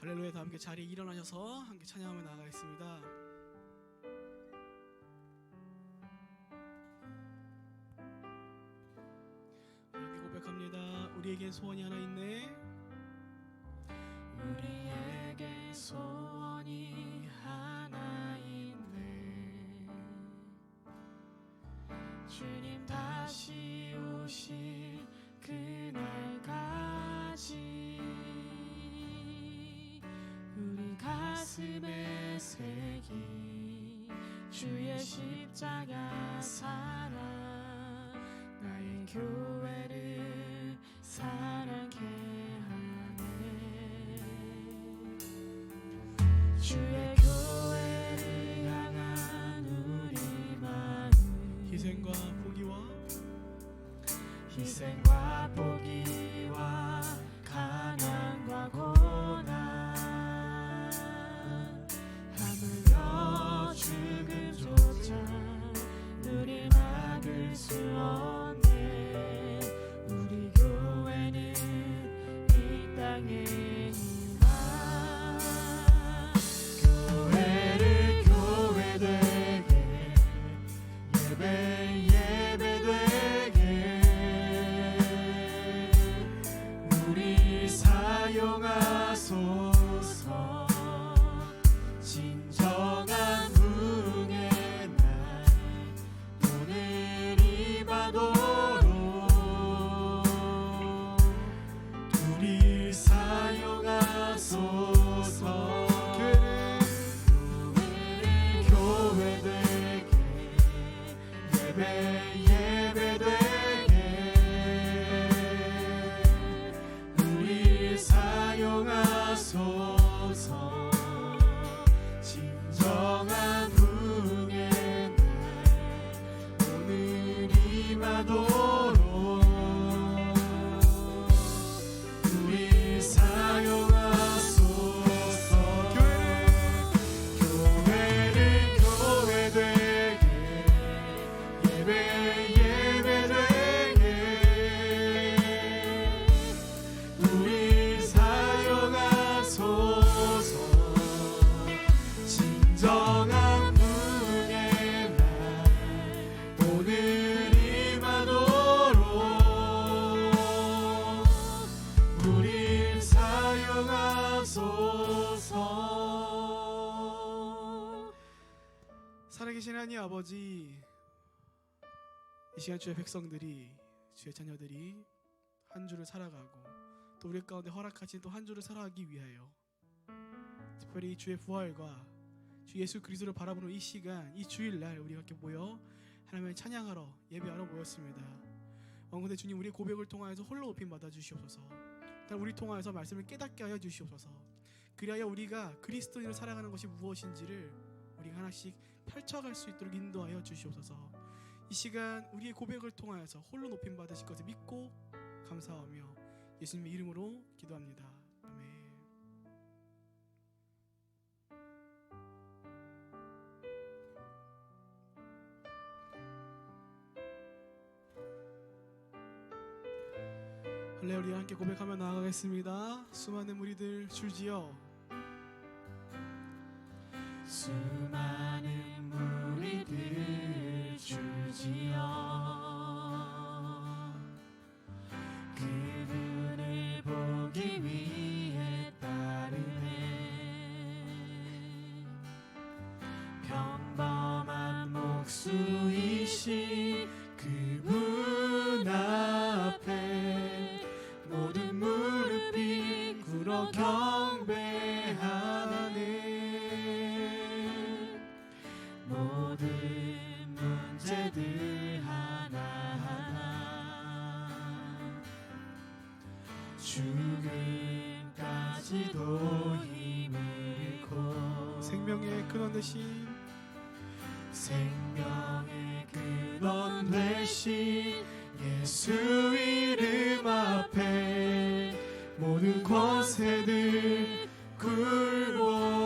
할렐루야. 다 함께 자리에 일어나셔서 함께 찬양하며 나아가겠습니다. 이렇게 고백합니다. 우리에겐 소원이 하나 있네. 우리에겐 소원이 하나 있네. 주님 다시 오실 그날까지 우리 가슴에 새긴 주의 십자가 사랑, 나의 교회를 사랑케 하네. 주의 교회를 향한 우리 마음, 희생과 포기와 가난과 고난, 하물며 죽음조차 우리 막을 수 없네. 우리 교회는 이 땅에 임하, 교회를 교회되게, 예배되게 우리 사용하소서. 진정한 부흥의 날 오늘 임하도록 우리 사용하소서. 교회되게, 예배되게 우리 사용하소서. 진정한 부흥의 날 오늘 임하도록 우리 사용하소서. 교회를 교회되게, 예배되게 우리 사용하소서. 진정한 부흥의 날 오늘 임하도록 우리 사용하소서. 살아계신 하나님 아버지, 이 시간 주의 백성들이, 주의 자녀들이 한 주를 살아가고 또 우리 가운데 허락하신 또 한 주를 살아가기 위하여 특별히 주의 부활과 주 예수 그리스도를 바라보는 이 시간, 이 주일날 우리가 이렇게 모여 하나님을 찬양하러, 예배하러 모였습니다. 원군대 주님, 우리의 고백을 통하여서 홀로 높임 받아 주시옵소서. 또한 우리 통하여서 말씀을 깨닫게 하여 주시옵소서. 그리하여 우리가 그리스도인으로 살아가는 것이 무엇인지를 우리가 하나씩 펼쳐갈 수 있도록 인도하여 주시옵소서. 이 시간 우리의 고백을 통하여서 홀로 높임 받으실 것을 믿고 감사하며 예수님의 이름으로 기도합니다. 아멘. 할렐루야. 함께 고백하며 나아가겠습니다. 수많은 무리들 줄지어, 수많은 무리들 줄지어 그분을 보기 위해 따르네. 평범한 목수이신 그분 앞에 모든 무릎이 꿇어 경배하네. 모든 문제들 하나하나 죽음까지도 힘을 잃고 생명의 근원 되신, 생명의 근원 되신 예수 이름 앞에 모든 권세들 굴복하네.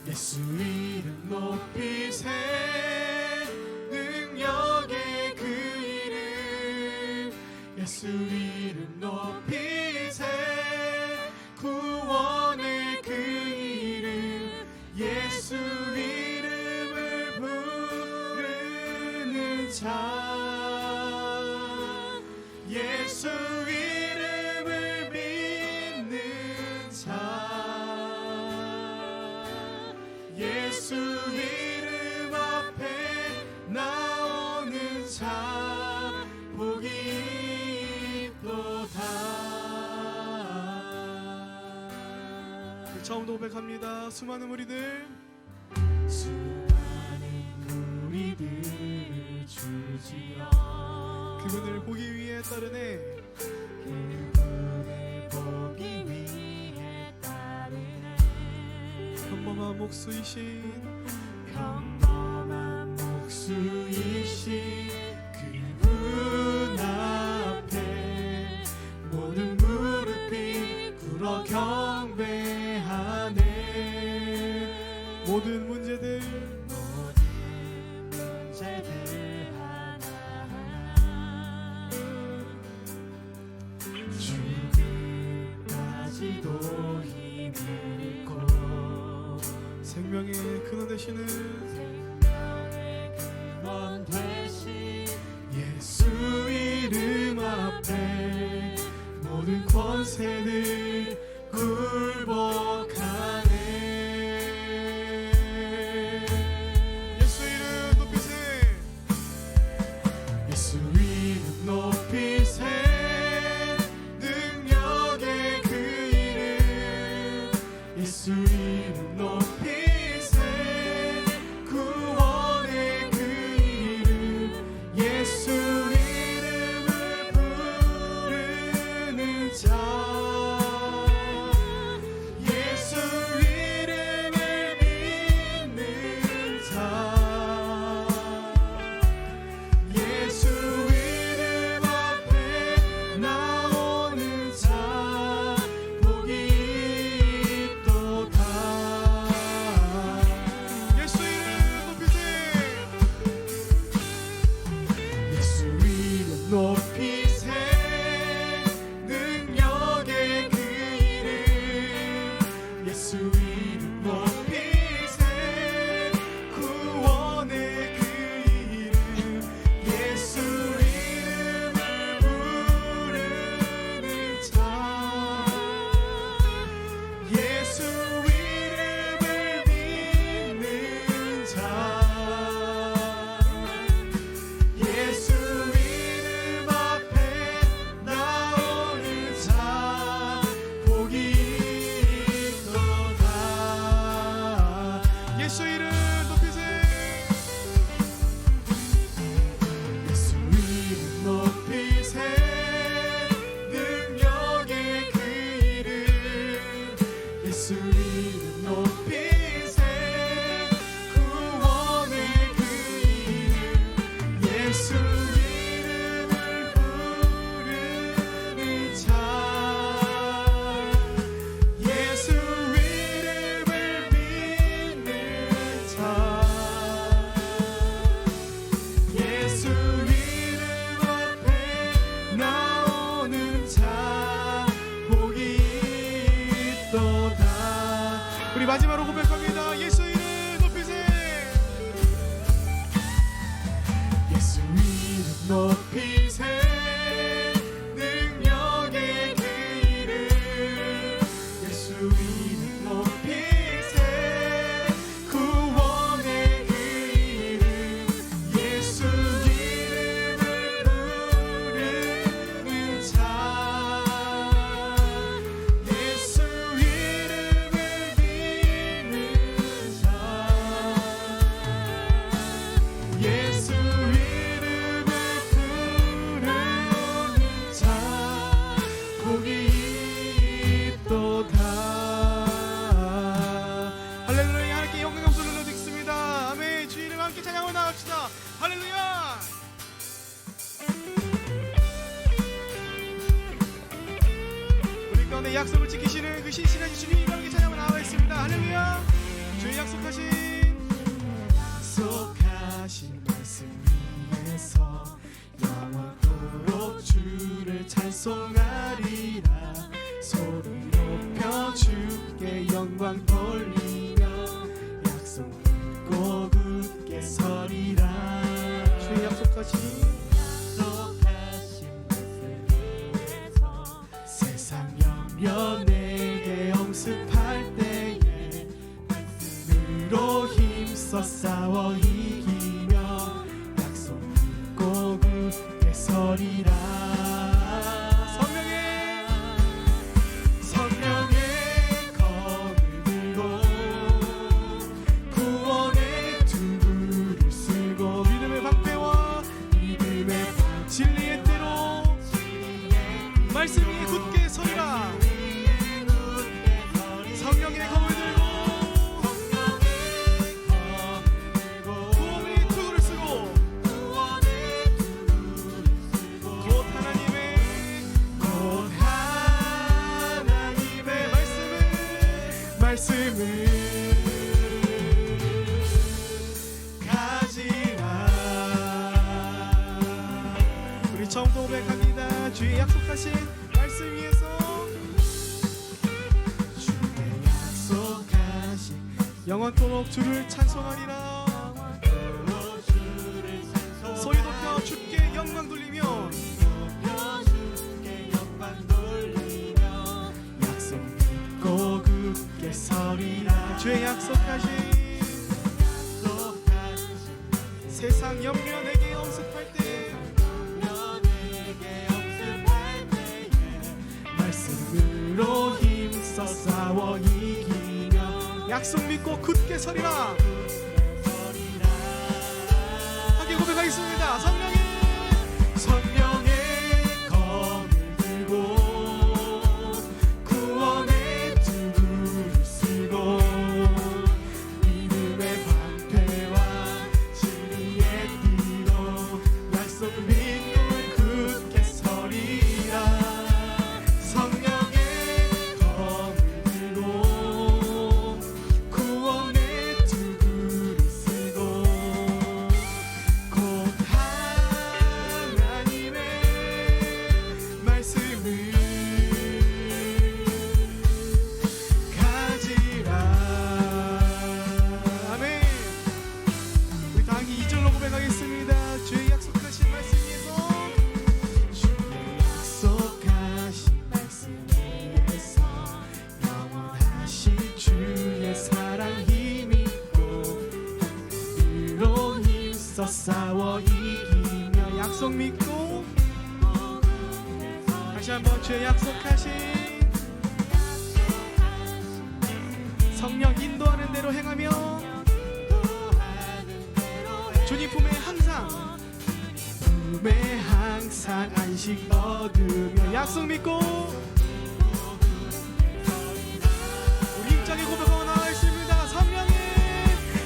예수 이름 높이세, 능력의 그 예수 이름 높이세 구원의 그 이름 예수 이름을 부르는 자 예수 이름을 믿는 자 예수 이름 앞에 나오는 자 복이 있도다. 처음부터 고백합니다. 수많은 무리들 우리들을 주지어 그분을 보기 위해 따르네. 그분을 보기 위해 따르네. 평범한 목수이신 평범한 목수이신 그분 앞에 모든 무릎이 꿇어 경배하네. 모든 문제들 하나하나 죽음까지도 힘을 잃고 생명의 근원 되시는 생명의 근원 되신 예수 이름 앞에 모든 권세들 굴복하네. 예수 이름 높이세. 예수 이름 높이세 능력의 그 이름 예수 이름 높이세 구원의 그 이름 예수 이름을 부르는 자 예수 이름을 믿는 자 예수 이름 앞에 나오는 자 복이 있도다. 예수 이름 높이세. 예수 이름 높이세 능력의 그 이름 예수 이름 높이세 구원의 그 이름 예수 이름을 부르는 자 예수 이름을 믿는 자 예수 이름 앞에 나오는 자 복이 있도다. 예수 이름 높이세. 예수 이름 높이세 능력의 그 이름 예수 이름 높이세 구원의 그 이름 예수 이름을 부르는 자 예수 이름을 믿는 자 예수 이름 앞에 나오는 자 복이 있도다. 우리 마지막으로 고백합니다. 예수 이름 높이세. 예수 이름 높이세 능력의 그 이름 예수 이름 높이세 구원의 그 이름 예수 이름을 부르는 자 예수 이름을 믿는 자 예수 이름을 부르는 자 복이 있도다. 할렐루야. 하나님께 영광 감사를 드리겠습니다. 아멘. 주 이름 함께 찬양하고 나갑시다. 할렐루야. 우리 가운데 약속을 지키시는 그 신실한 주님과 함께 찬양하고 나와 있습니다. 할렐루야. 주의 약속하신 말씀 위에서 영원토록 주를 주를 찬송하리라. 소리 높여 주께 영광 돌리며 약속 믿고 굳게 서리라. 주의 약속하신 세상 염려 내게 엄습할 때에 말씀으로 힘써 싸워 이기며 약속 믿고 굳게 서리라. 성령의 검을 들고 구원의 투구를 쓰고 믿음의 방패와 진리의 때로 말씀 위에 굳게 서리라. 성령의 검을 들고 구원의 투구를 쓰고 곧 하나님의 말씀을 가지라. 우리 처음부터 고백합니다. 주의 약속하신 말씀 위에서 주의 약속하신 영원토록 주를 찬송하리라. 소리 높여 주께 영광 돌리며 약속 믿고 굳게 서리라. 주의 약속하신 세상 염려 내게 엄습할 때 말씀으로 힘써 싸워 이기며 약속 믿고 굳게 서리라. 함께 고백하겠습니다. 성령의 검을 들고 구원의 투구를 쓰고 믿음의 방패와 진리의 띠로 약속 믿고 굳게 서리라. 싸워 이기며 약속 믿고 다시 한번 주의 약속하신 성령 인도하는 대로 행하며 주님 품에 항상 안식 얻으며 약속 믿고 우리 입장에 고백하고 나와 있습니다.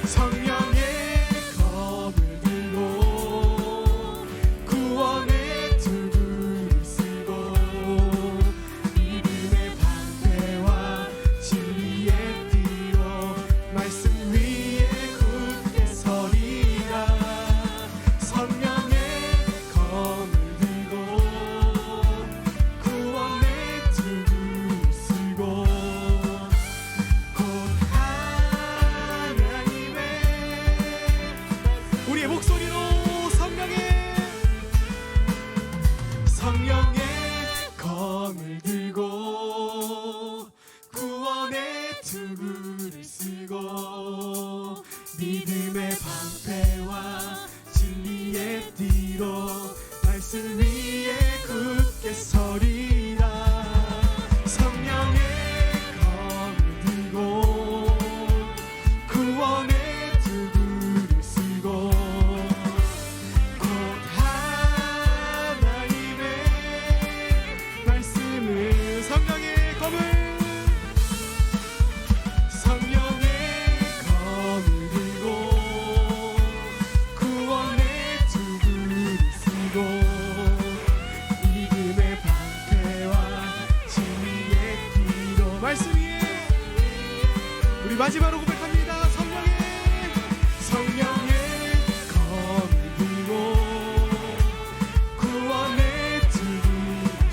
성령의 검을 들고 구원의 투구를 쓰고 믿음의 방패와 진리의 띠로 말씀 위에 굳게 서리라. 성령의 검을 들고 구원의 투구를 쓰고 우리의 목소리로 성령의 검을 들고 구원의 투구를 쓰고 믿음의 방패와 진리의 띠로 말씀 위에 굳게 서리라. 성령의 검을 들고 구원의 투구를 쓰고 곧 하나님의 말씀을 성령의 검을 들고 구원의 투구를 쓰고 믿음의 방패와 진리의 띠로 말씀 위에 우리 마지막으로 고백합니다. 성령의 검을 들고 구원의 투구를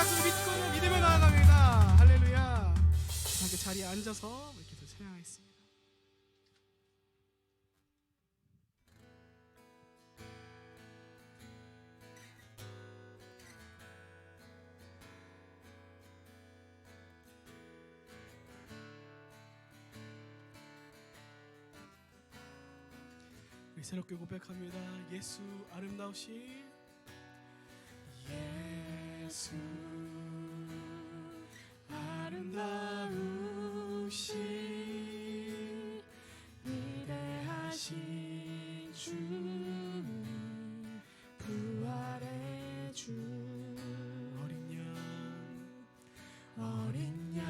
것을 믿고 믿으며 나아갑니다. 할렐루야. 함께 자리에 앉아서 이렇게 더 찬양하겠습니다. 우리 새롭게 고백합니다. 예수 아름다우신 예수 아름다우신 위대하신 주 부활의 주 어린 양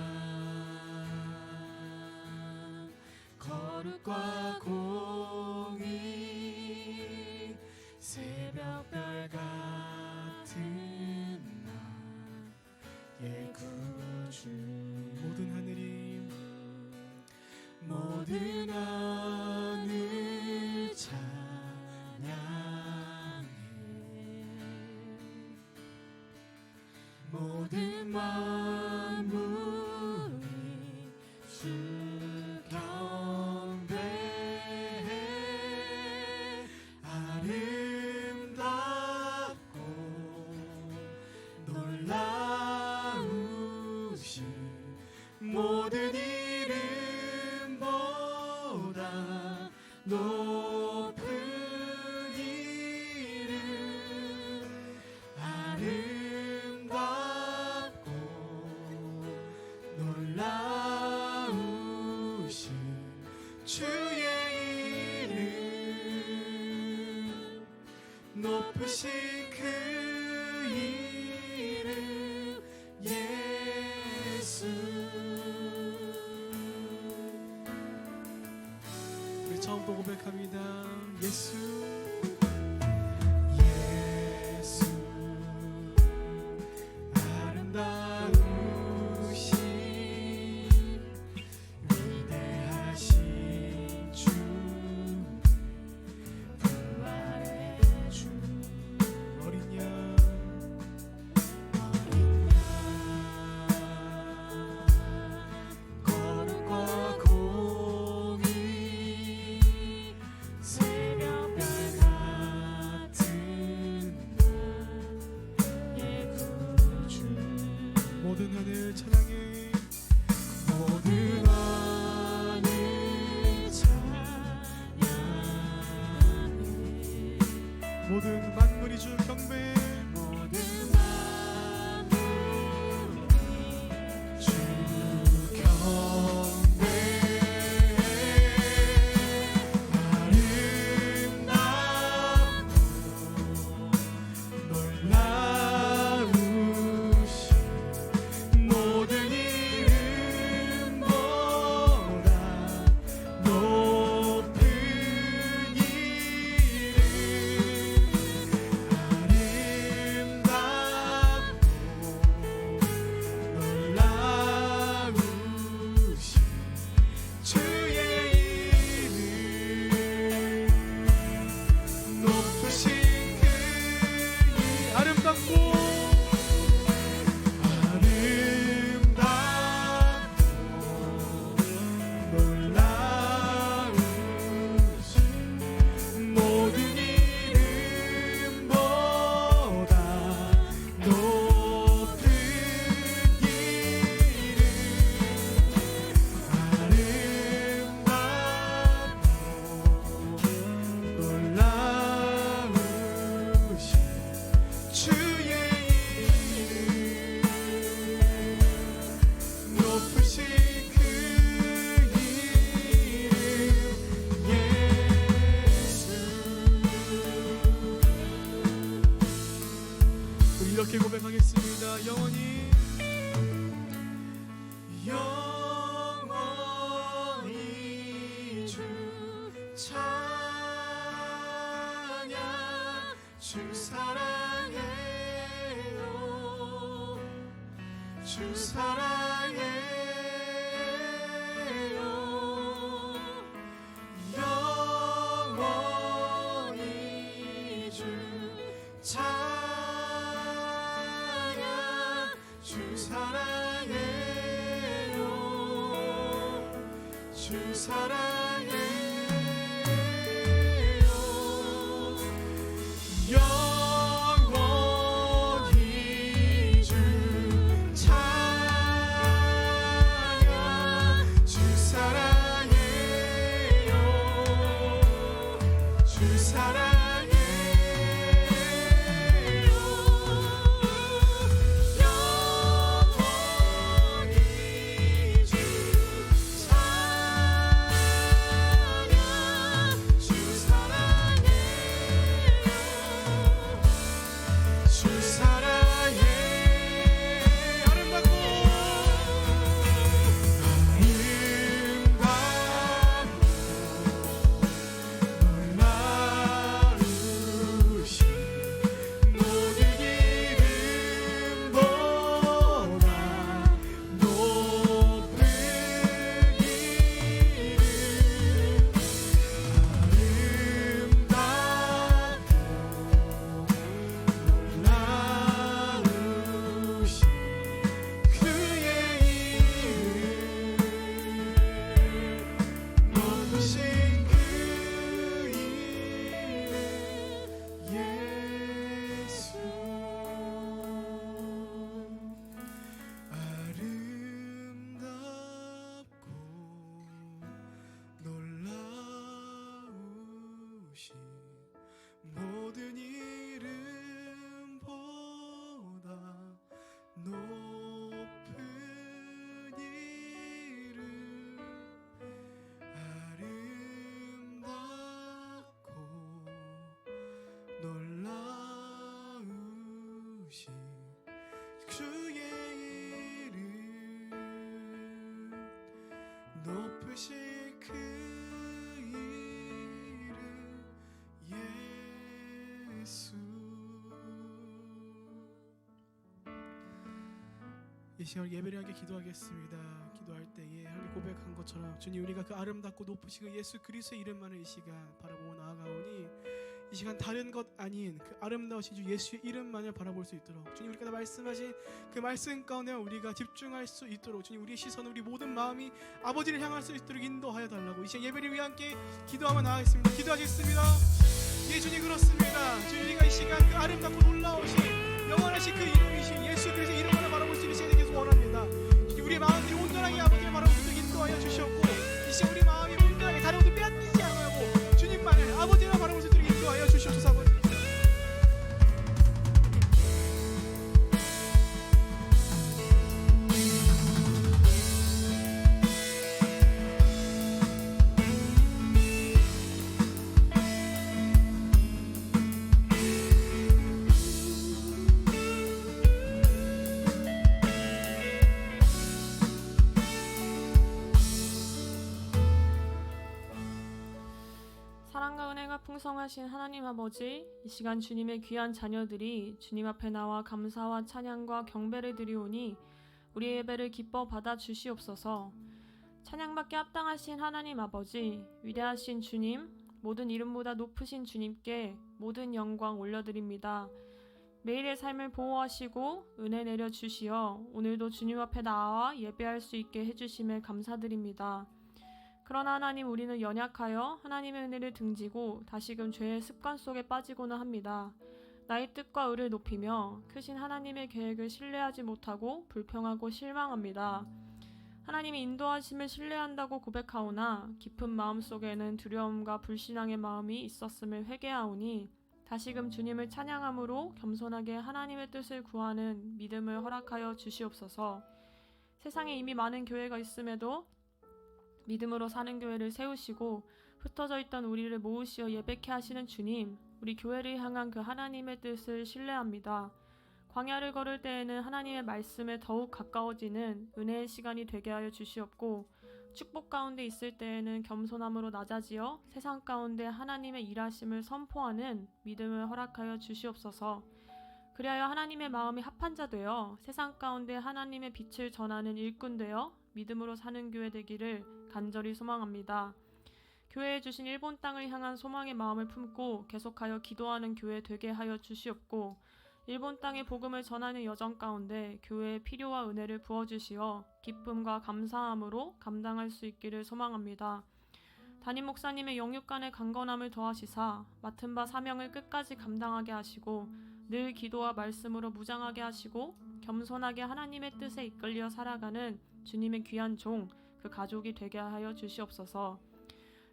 거룩과 공의 새벽별 같은 나의 구주 모든 하늘 찬양해 모든 만물이 주 경배해 아름답고 놀라우신 모든 이름보다 높은 이름 아름답고 놀라우신 주의 이름 높으신 그 이름 예수. 우리 처음부터 고백합니다. 예수 예수 아름다우신 위대하신 주 부활의 주 어린 양 거룩과 공의 새벽별 같은 나의 구주 모든 하늘 찬양해 모든 하늘 찬양해 모든 만물이 주 경배해 모든 만물이 주 경배해 아름답고 놀라우신 모든 이름보다 높은 이름 이렇게 고백하겠습니다. 영원히 영원히 주 찬양 주 사랑해요 주 사랑해요 영원히 주 찬양 주 사랑해요. 영원히 주 찬양. 주 사랑해요. 주 사랑해요. 영원히 주 찬양. 주 사랑해요. 주 사랑해. 아름답고 놀라우신 모든 이름보다 높은 이름. 놀라우신 그의 이름. 높으신 그 이름 예수. 아름답고 놀라우신 모든 이름보다 높은 이름. 아름답고 놀라우신 주의 이름. 높으신 그 이름 예수. 이 시간 예배를 하게 기도하겠습니다. 기도할 때에 하게 고백한 것처럼 주님, 우리가 그 아름답고 높으신 그 예수 그리스도의 이름만을 이 시간 바라보고 나아가오니 이 시간 다른 것 아닌 그 아름다우신 주 예수의 이름만을 바라볼 수 있도록 주님, 우리가 말씀하신 그 말씀 가운데 우리가 집중할 수 있도록 주님, 우리의 시선, 우리 모든 마음이 아버지를 향할 수 있도록 인도하여 달라고 이 시간 예배를 위해 함께 기도하며 나아가겠습니다. 기도하겠습니다. 예, 주님, 그렇습니다. 주님, 우리가 이 시간 그 아름답고 놀라우신 영원하신 그 이름이신 예수 그리스도의 이름만을 바라볼 수 있는 시간이 계속 원합니다. 주님, 우리의 마음들이 온전하게 아버지를 바라볼 수 있도록 인도하여 주시옵고 이 시간 우리 마음이 온전하게 다른 것도 빼앗기지 않고 주님만을 아버지를 바라볼 수 있도록 인도하여 주시옵소서. 아버지, 사랑과 은혜가 풍성하신 하나님 아버지, 이 시간 주님의 귀한 자녀들이 주님 앞에 나와 감사와 찬양과 경배를 드리오니 우리의 예배를 기뻐 받아 주시옵소서. 찬양받게 합당하신 하나님 아버지, 위대하신 주님, 모든 이름보다 높으신 주님께 모든 영광 올려드립니다. 매일의 삶을 보호하시고 은혜 내려주시어 오늘도 주님 앞에 나와 예배할 수 있게 해주심에 감사드립니다. 그러나 하나님, 우리는 연약하여 하나님의 은혜를 등지고 다시금 죄의 습관 속에 빠지고는 합니다. 나의 뜻과 의를 높이며 크신 하나님의 계획을 신뢰하지 못하고 불평하고 실망합니다. 하나님이 인도하심을 신뢰한다고 고백하오나 깊은 마음속에는 두려움과 불신앙의 마음이 있었음을 회개하오니 다시금 주님을 찬양함으로 겸손하게 하나님의 뜻을 구하는 믿음을 허락하여 주시옵소서. 세상에 이미 많은 교회가 있음에도 믿음으로 사는 교회를 세우시고 흩어져 있던 우리를 모으시어 예배케 하시는 주님, 우리 교회를 향한 그 하나님의 뜻을 신뢰합니다. 광야를 걸을 때에는 하나님의 말씀에 더욱 가까워지는 은혜의 시간이 되게 하여 주시옵고, 축복 가운데 있을 때에는 겸손함으로 낮아지어 세상 가운데 하나님의 일하심을 선포하는 믿음을 허락하여 주시옵소서. 그리하여 하나님의 마음이 합한 자 되어 세상 가운데 하나님의 빛을 전하는 일꾼 되어 믿음으로 사는 교회 되기를 간절히 소망합니다. 교회에 주신 일본 땅을 향한 소망의 마음을 품고 계속하여 기도하는 교회 되게 하여 주시옵고, 일본 땅에 복음을 전하는 여정 가운데 교회의 필요와 은혜를 부어주시어 기쁨과 감사함으로 감당할 수 있기를 소망합니다. 담임 목사님의 영육간의 강건함을 더하시사 맡은 바 사명을 끝까지 감당하게 하시고 늘 기도와 말씀으로 무장하게 하시고 겸손하게 하나님의 뜻에 이끌려 살아가는 주님의 귀한 종, 그 가족이 되게 하여 주시옵소서.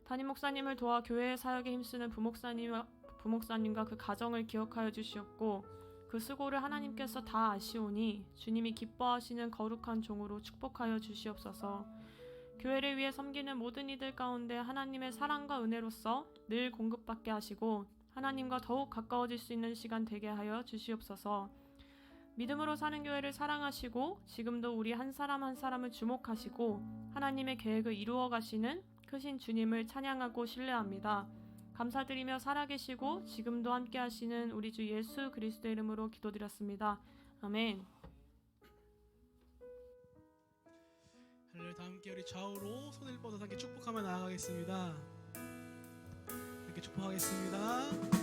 담임 목사님을 도와 교회의 사역에 힘쓰는 부목사님과 그 가정을 기억하여 주시옵고 그 수고를 하나님께서 다 아시오니 주님이 기뻐하시는 거룩한 종으로 축복하여 주시옵소서. 교회를 위해 섬기는 모든 이들 가운데 하나님의 사랑과 은혜로서 늘 공급받게 하시고 하나님과 더욱 가까워질 수 있는 시간 되게 하여 주시옵소서. 믿음으로 사는 교회를 사랑하시고 지금도 우리 한 사람 한 사람을 주목하시고 하나님의 계획을 이루어 가시는 크신 주님을 찬양하고 신뢰합니다. 감사드리며 살아계시고 지금도 함께 하시는 우리 주 예수 그리스도의 이름으로 기도드렸습니다. 아멘. 할렐루야. 다 함께 우리 좌우로 손을 뻗어서 함께 축복하며 나아가겠습니다. 함께 축복하겠습니다.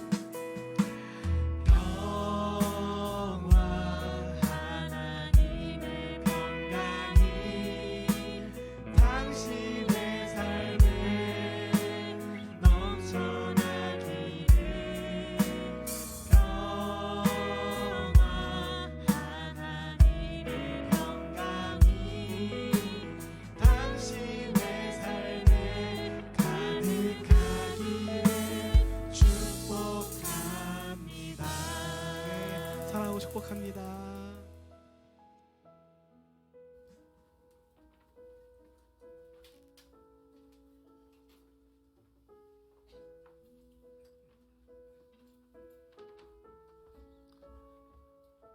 축복합니다.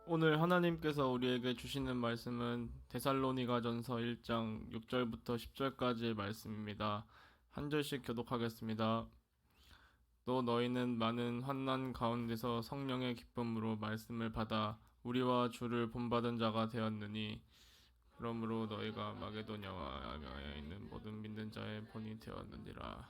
오늘 하나님께서 우리에게 주시는 말씀은 데살로니가전서 1장 6절부터 10절까지의 말씀입니다. 한 절씩 교독하겠습니다. 또 너희는 많은 환난 가운데서 성령의 기쁨으로 말씀을 받아 우리와 주를 본받은 자가 되었느니 그러므로 너희가 마게도냐와 아가야에 있는 모든 믿는 자의 본이 되었느니라.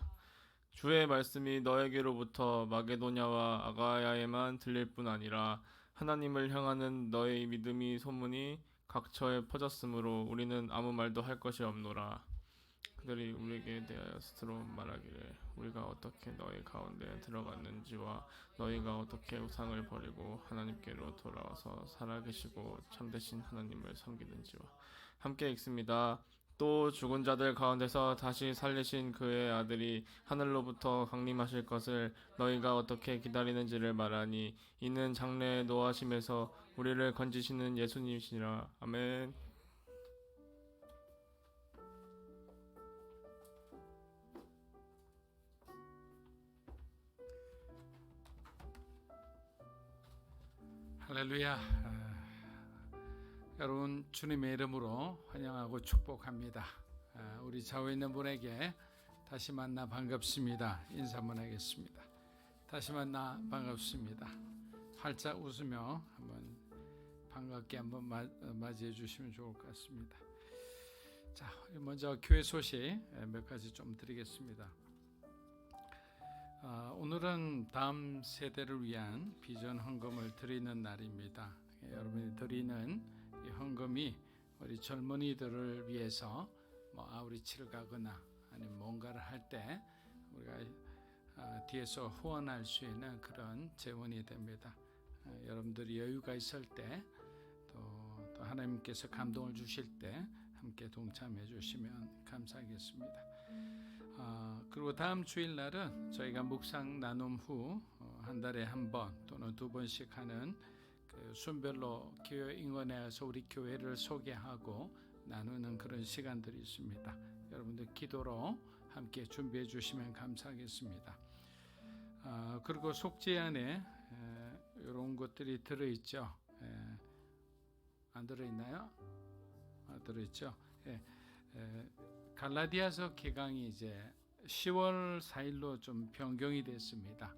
주의 말씀이 너에게로부터 마게도냐와 아가야에만 들릴 뿐 아니라 하나님을 향하는 너의 믿음이 소문이 각처에 퍼졌으므로 우리는 아무 말도 할 것이 없노라. 그들이 우리에게 대하여 스스로 말하기를 우리가 어떻게 너희 가운데 들어갔는지와 너희가 어떻게 우상을 버리고 하나님께로 돌아와서 살아계시고 참되신 하나님을 섬기는지와 함께 읽습니다. 또 죽은 자들 가운데서 다시 살리신 그의 아들이 하늘로부터 강림하실 것을 너희가 어떻게 기다리는지를 말하니 이는 장래의 노하심에서 우리를 건지시는 예수님이시라. 아멘. 할렐루야. 여러분 주님의 이름으로 환영하고 축복합니다. 우리 좌우에 있는 분에게 다시 만나 반갑습니다. 인사 한번 하겠습니다. 다시 만나 반갑습니다. 활짝 웃으며 한번 반갑게 한번 맞이해 주시면 좋을 것 같습니다. 자, 먼저 교회 소식 몇 가지 좀 드리겠습니다. 오늘은 다음 세대를 위한 비전 헌금을 드리는 날입니다. 여러분이 드리는 이 헌금이 우리 젊은이들을 위해서 아우리치를 가거나 아니면 뭔가를 할 때 우리가 뒤에서 후원할 수 있는 그런 재원이 됩니다. 여러분들이 여유가 있을 때 또 하나님께서 감동을 주실 때 함께 동참해 주시면 감사하겠습니다. 그리고 다음 주일날은 저희가 묵상 나눔 후 한 달에 한 번 또는 두 번씩 하는 그 순별로 교회 인원에서 우리 교회를 소개하고 나누는 그런 시간들이 있습니다. 여러분들 기도로 함께 준비해 주시면 감사하겠습니다. 그리고 속죄 안에 이런 것들이 들어있죠. 안 들어있나요? 들어있죠. 갈라디아서 개강이 이제 10월 4일로 좀 변경이 됐습니다.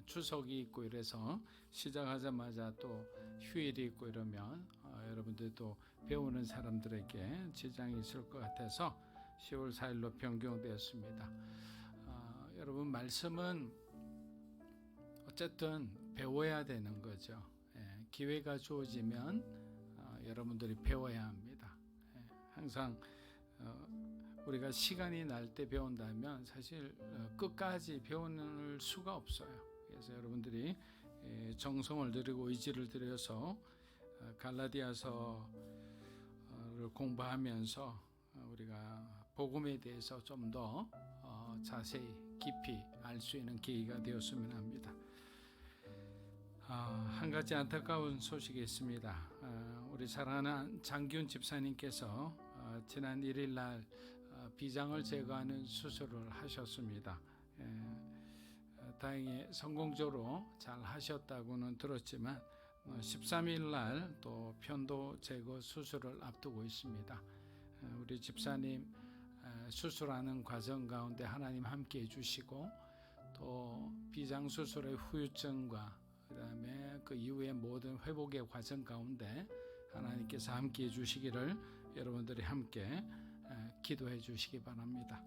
추석이 있고 이래서 시작하자마자 또 휴일이 있고 이러면 여러분들도 배우는 사람들에게 지장이 있을 것 같아서 10월 4일로 변경되었습니다. 여러분 말씀은 어쨌든 배워야 되는 거죠. 기회가 주어지면 여러분들이 배워야 합니다. 항상 우리가 시간이 날 때 배운다면 사실 끝까지 배우는 수가 없어요. 그래서 여러분들이 정성을 들이고 의지를 들여서 갈라디아서를 공부하면서 우리가 복음에 대해서 좀 더 자세히 깊이 알 수 있는 계기가 되었으면 합니다. 한 가지 안타까운 소식이 있습니다. 우리 사랑하는 장기훈 집사님께서 지난 1일 날 비장을 제거하는 수술을 하셨습니다. 다행히 성공적으로 잘 하셨다고는 들었지만 13일 날 또 편도 제거 수술을 앞두고 있습니다. 우리 집사님 수술하는 과정 가운데 하나님 함께 해주시고 또 비장 수술의 후유증과 그다음에 그 이후의 모든 회복의 과정 가운데 하나님께서 함께 해주시기를 여러분들이 함께 기도해 주시기 바랍니다.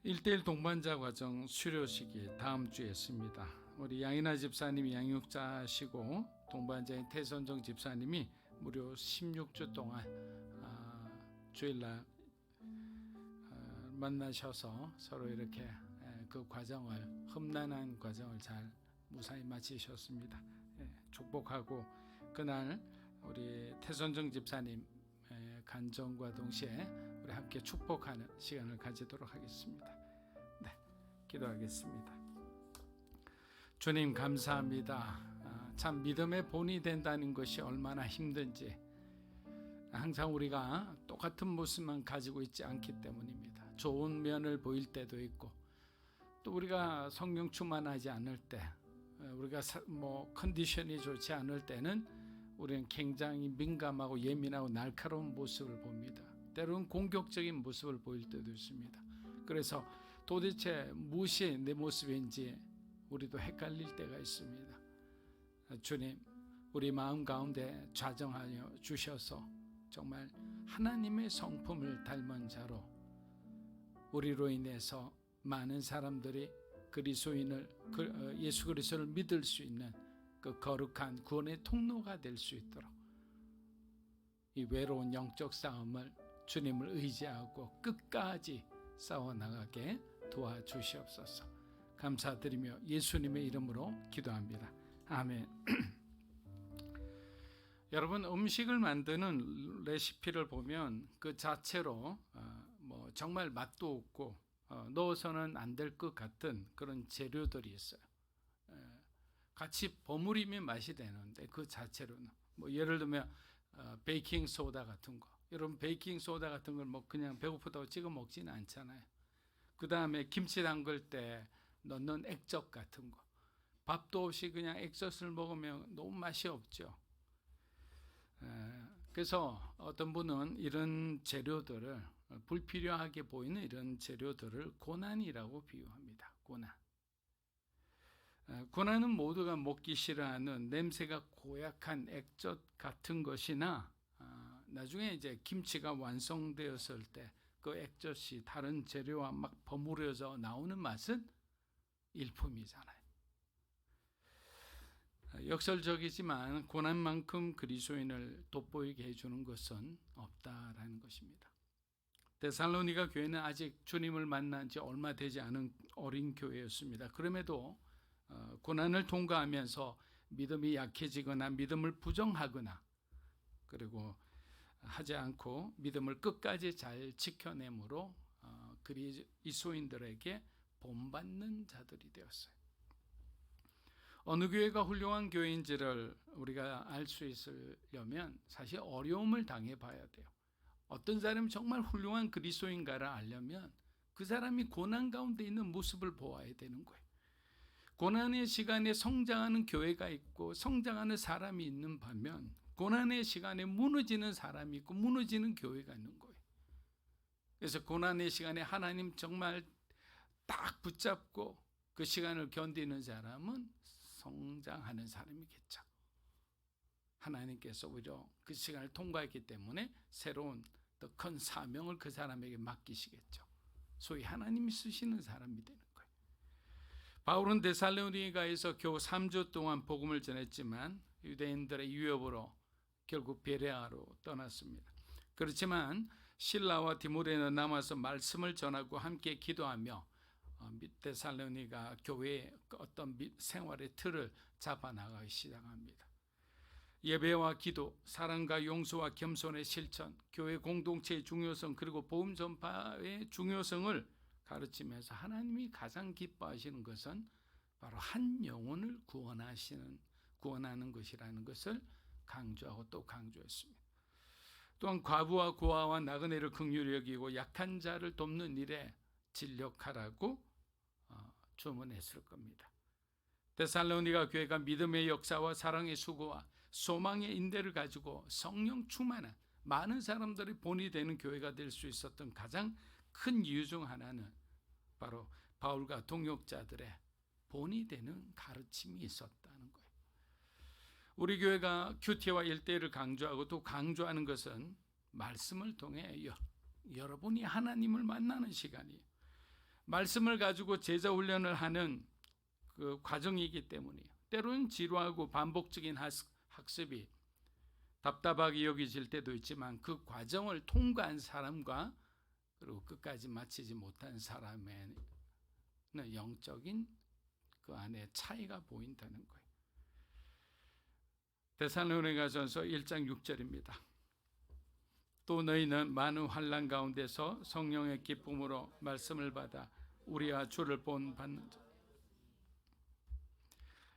1:1 동반자 과정 수료식이 다음 주에 있습니다. 우리 양이나 집사님이 양육자시고 동반자인 태선정 집사님이 무려 16주 동안 주일날 만나셔서 서로 이렇게 그 과정을 험난한 과정을 잘 무사히 마치셨습니다. 축복하고 그날 우리 태선정 집사님 간정과 동시에 우리 함께 축복하는 시간을 가지도록 하겠습니다. 네, 기도하겠습니다. 주님 감사합니다. 참 믿음의 본이 된다는 것이 얼마나 힘든지 항상 우리가 똑같은 모습만 가지고 있지 않기 때문입니다. 좋은 면을 보일 때도 있고 또 우리가 성령 충만하지 않을 때 우리가 컨디션이 좋지 않을 때는 우리는 굉장히 민감하고 예민하고 날카로운 모습을 봅니다. 때로는 공격적인 모습을 보일 때도 있습니다. 그래서 도대체 무엇이 내 모습인지 우리도 헷갈릴 때가 있습니다. 주님, 우리 마음 가운데 좌정하여 주셔서 정말 하나님의 성품을 닮은 자로 우리로 인해서 많은 사람들이 그리스도인을 예수 그리스도를 믿을 수 있는 그 거룩한 구원의 통로가 될 수 있도록 이 외로운 영적 싸움을 주님을 의지하고 끝까지 싸워나가게 도와주시옵소서. 감사드리며 예수님의 이름으로 기도합니다. 아멘. 여러분, 음식을 만드는 레시피를 보면 그 자체로 정말 맛도 없고 넣어서는 안 될 것 같은 그런 재료들이 있어요. 같이 버무리면 맛이 되는데 그 자체로는 예를 들면 베이킹 소다 같은 거, 여러분 베이킹 소다 같은 걸 그냥 배고프다고 찍어 먹지는 않잖아요. 그 다음에 김치 담글 때 넣는 액젓 같은 거, 밥도 없이 그냥 액젓을 먹으면 너무 맛이 없죠. 그래서 어떤 분은 이런 재료들을 불필요하게 보이는 이런 재료들을 고난이라고 비유합니다. 고난은 모두가 먹기 싫어하는 냄새가 고약한 액젓 같은 것이나 나중에 이제 김치가 완성되었을 때 그 액젓이 다른 재료와 막 버무려져 나오는 맛은 일품이잖아요. 역설적이지만 고난만큼 그리스도인을 돋보이게 해주는 것은 없다라는 것입니다. 데살로니가 교회는 아직 주님을 만난 지 얼마 되지 않은 어린 교회였습니다. 그럼에도 고난을 통과하면서 믿음이 약해지거나 믿음을 부정하거나 그리고 하지 않고 믿음을 끝까지 잘 지켜내므로 그리스도인들에게 본받는 자들이 되었어요. 어느 교회가 훌륭한 교회인지를 우리가 알 수 있으려면 사실 어려움을 당해봐야 돼요. 어떤 사람이 정말 훌륭한 그리스도인가를 알려면 그 사람이 고난 가운데 있는 모습을 보아야 되는 거예요. 고난의 시간에 성장하는 교회가 있고 성장하는 사람이 있는 반면 고난의 시간에 무너지는 사람이 있고 무너지는 교회가 있는 거예요. 그래서 고난의 시간에 하나님 정말 딱 붙잡고 그 시간을 견디는 사람은 성장하는 사람이겠죠. 하나님께서 오히려 그 시간을 통과했기 때문에 새로운 더 큰 사명을 그 사람에게 맡기시겠죠. 소위 하나님이 쓰시는 사람이 되는 거예요. 바울은 데살로니가에서 겨우 3주 동안 복음을 전했지만 유대인들의 위협으로 결국 베레아로 떠났습니다. 그렇지만 실라와 디모데는 남아서 말씀을 전하고 함께 기도하며 데살로니가 교회의 어떤 생활의 틀을 잡아나가기 시작합니다. 예배와 기도, 사랑과 용서와 겸손의 실천, 교회 공동체의 중요성, 그리고 복음 전파의 중요성을 가르치면서 하나님이 가장 기뻐하시는 것은 바로 한 영혼을 구원하는 것이라는 것을 강조하고 또 강조했습니다. 또한 과부와 고아와 나그네를 긍휼히 여기고 약한 자를 돕는 일에 진력하라고 주문했을 겁니다. 데살로니가 교회가 믿음의 역사와 사랑의 수고와 소망의 인대를 가지고 성령 충만한 많은 사람들이 본이 되는 교회가 될 수 있었던 가장 큰 이유 중 하나는 바로 바울과 동역자들의 본이 되는 가르침이 있었다는 거예요. 우리 교회가 큐티와 1:1을 강조하고 또 강조하는 것은 말씀을 통해 여러분이 하나님을 만나는 시간이에요. 말씀을 가지고 제자 훈련을 하는 그 과정이기 때문이에요. 때로는 지루하고 반복적인 학습이 답답하게 여겨질 때도 있지만 그 과정을 통과한 사람과 그리고 끝까지 마치지 못한 사람의 영적인 그 안에 차이가 보인다는 거예요. 데살로니가전서 1장 6절입니다. 또 너희는 많은 환난 가운데서 성령의 기쁨으로 말씀을 받아 우리와 주를 본받는 자.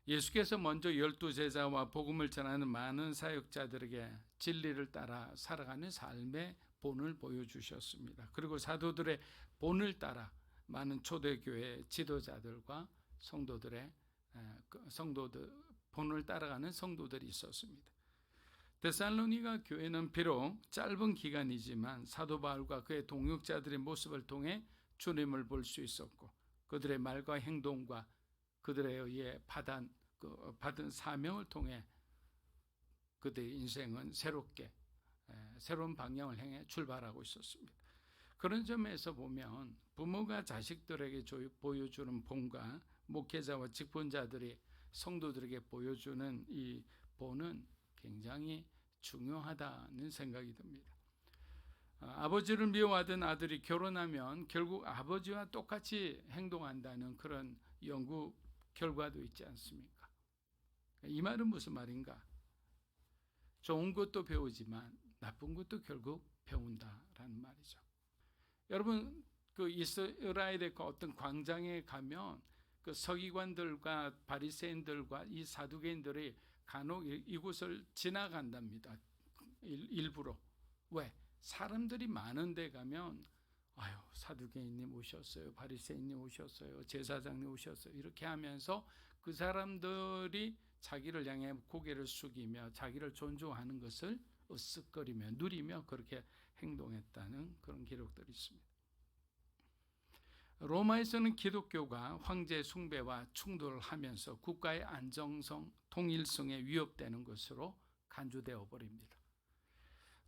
예수께서 먼저 12제자와 복음을 전하는 많은 사역자들에게 진리를 따라 살아가는 삶의 본을 보여주셨습니다. 그리고 사도들의 본을 따라 많은 초대교회 지도자들과 성도들 본을 따라가는 성도들이 있었습니다. 데살로니가 교회는 비록 짧은 기간이지만 사도 바울과 그의 동역자들의 모습을 통해 주님을 볼 수 있었고 그들의 말과 행동과 그들에 의해 받은 사명을 통해 그들의 인생은 새로운 방향을 향해 출발하고 있었습니다. 그런 점에서 보면 부모가 자식들에게 보여주는 본과 목회자와 직분자들이 성도들에게 보여주는 이 본은 굉장히 중요하다는 생각이 듭니다. 아버지를 미워하던 아들이 결혼하면 결국 아버지와 똑같이 행동한다는 그런 연구 결과도 있지 않습니까? 이 말은 무슨 말인가? 좋은 것도 배우지만 나쁜 것도 결국 배운다라는 말이죠. 여러분, 그 이스라엘의 그 어떤 광장에 가면 그 서기관들과 바리새인들과 이 사두개인들이 간혹 이곳을 지나간답니다. 일부러. 왜? 사람들이 많은 데 가면 아유, 사두개인님 오셨어요. 바리새인님 오셨어요. 제사장님 오셨어요. 이렇게 하면서 그 사람들이 자기를 향해 고개를 숙이며 자기를 존중하는 것을 으쓱거리며 누리며 그렇게 행동했다는 그런 기록들이 있습니다. 로마에서는 기독교가 황제 숭배와 충돌을 하면서 국가의 안정성, 통일성에 위협되는 것으로 간주되어 버립니다.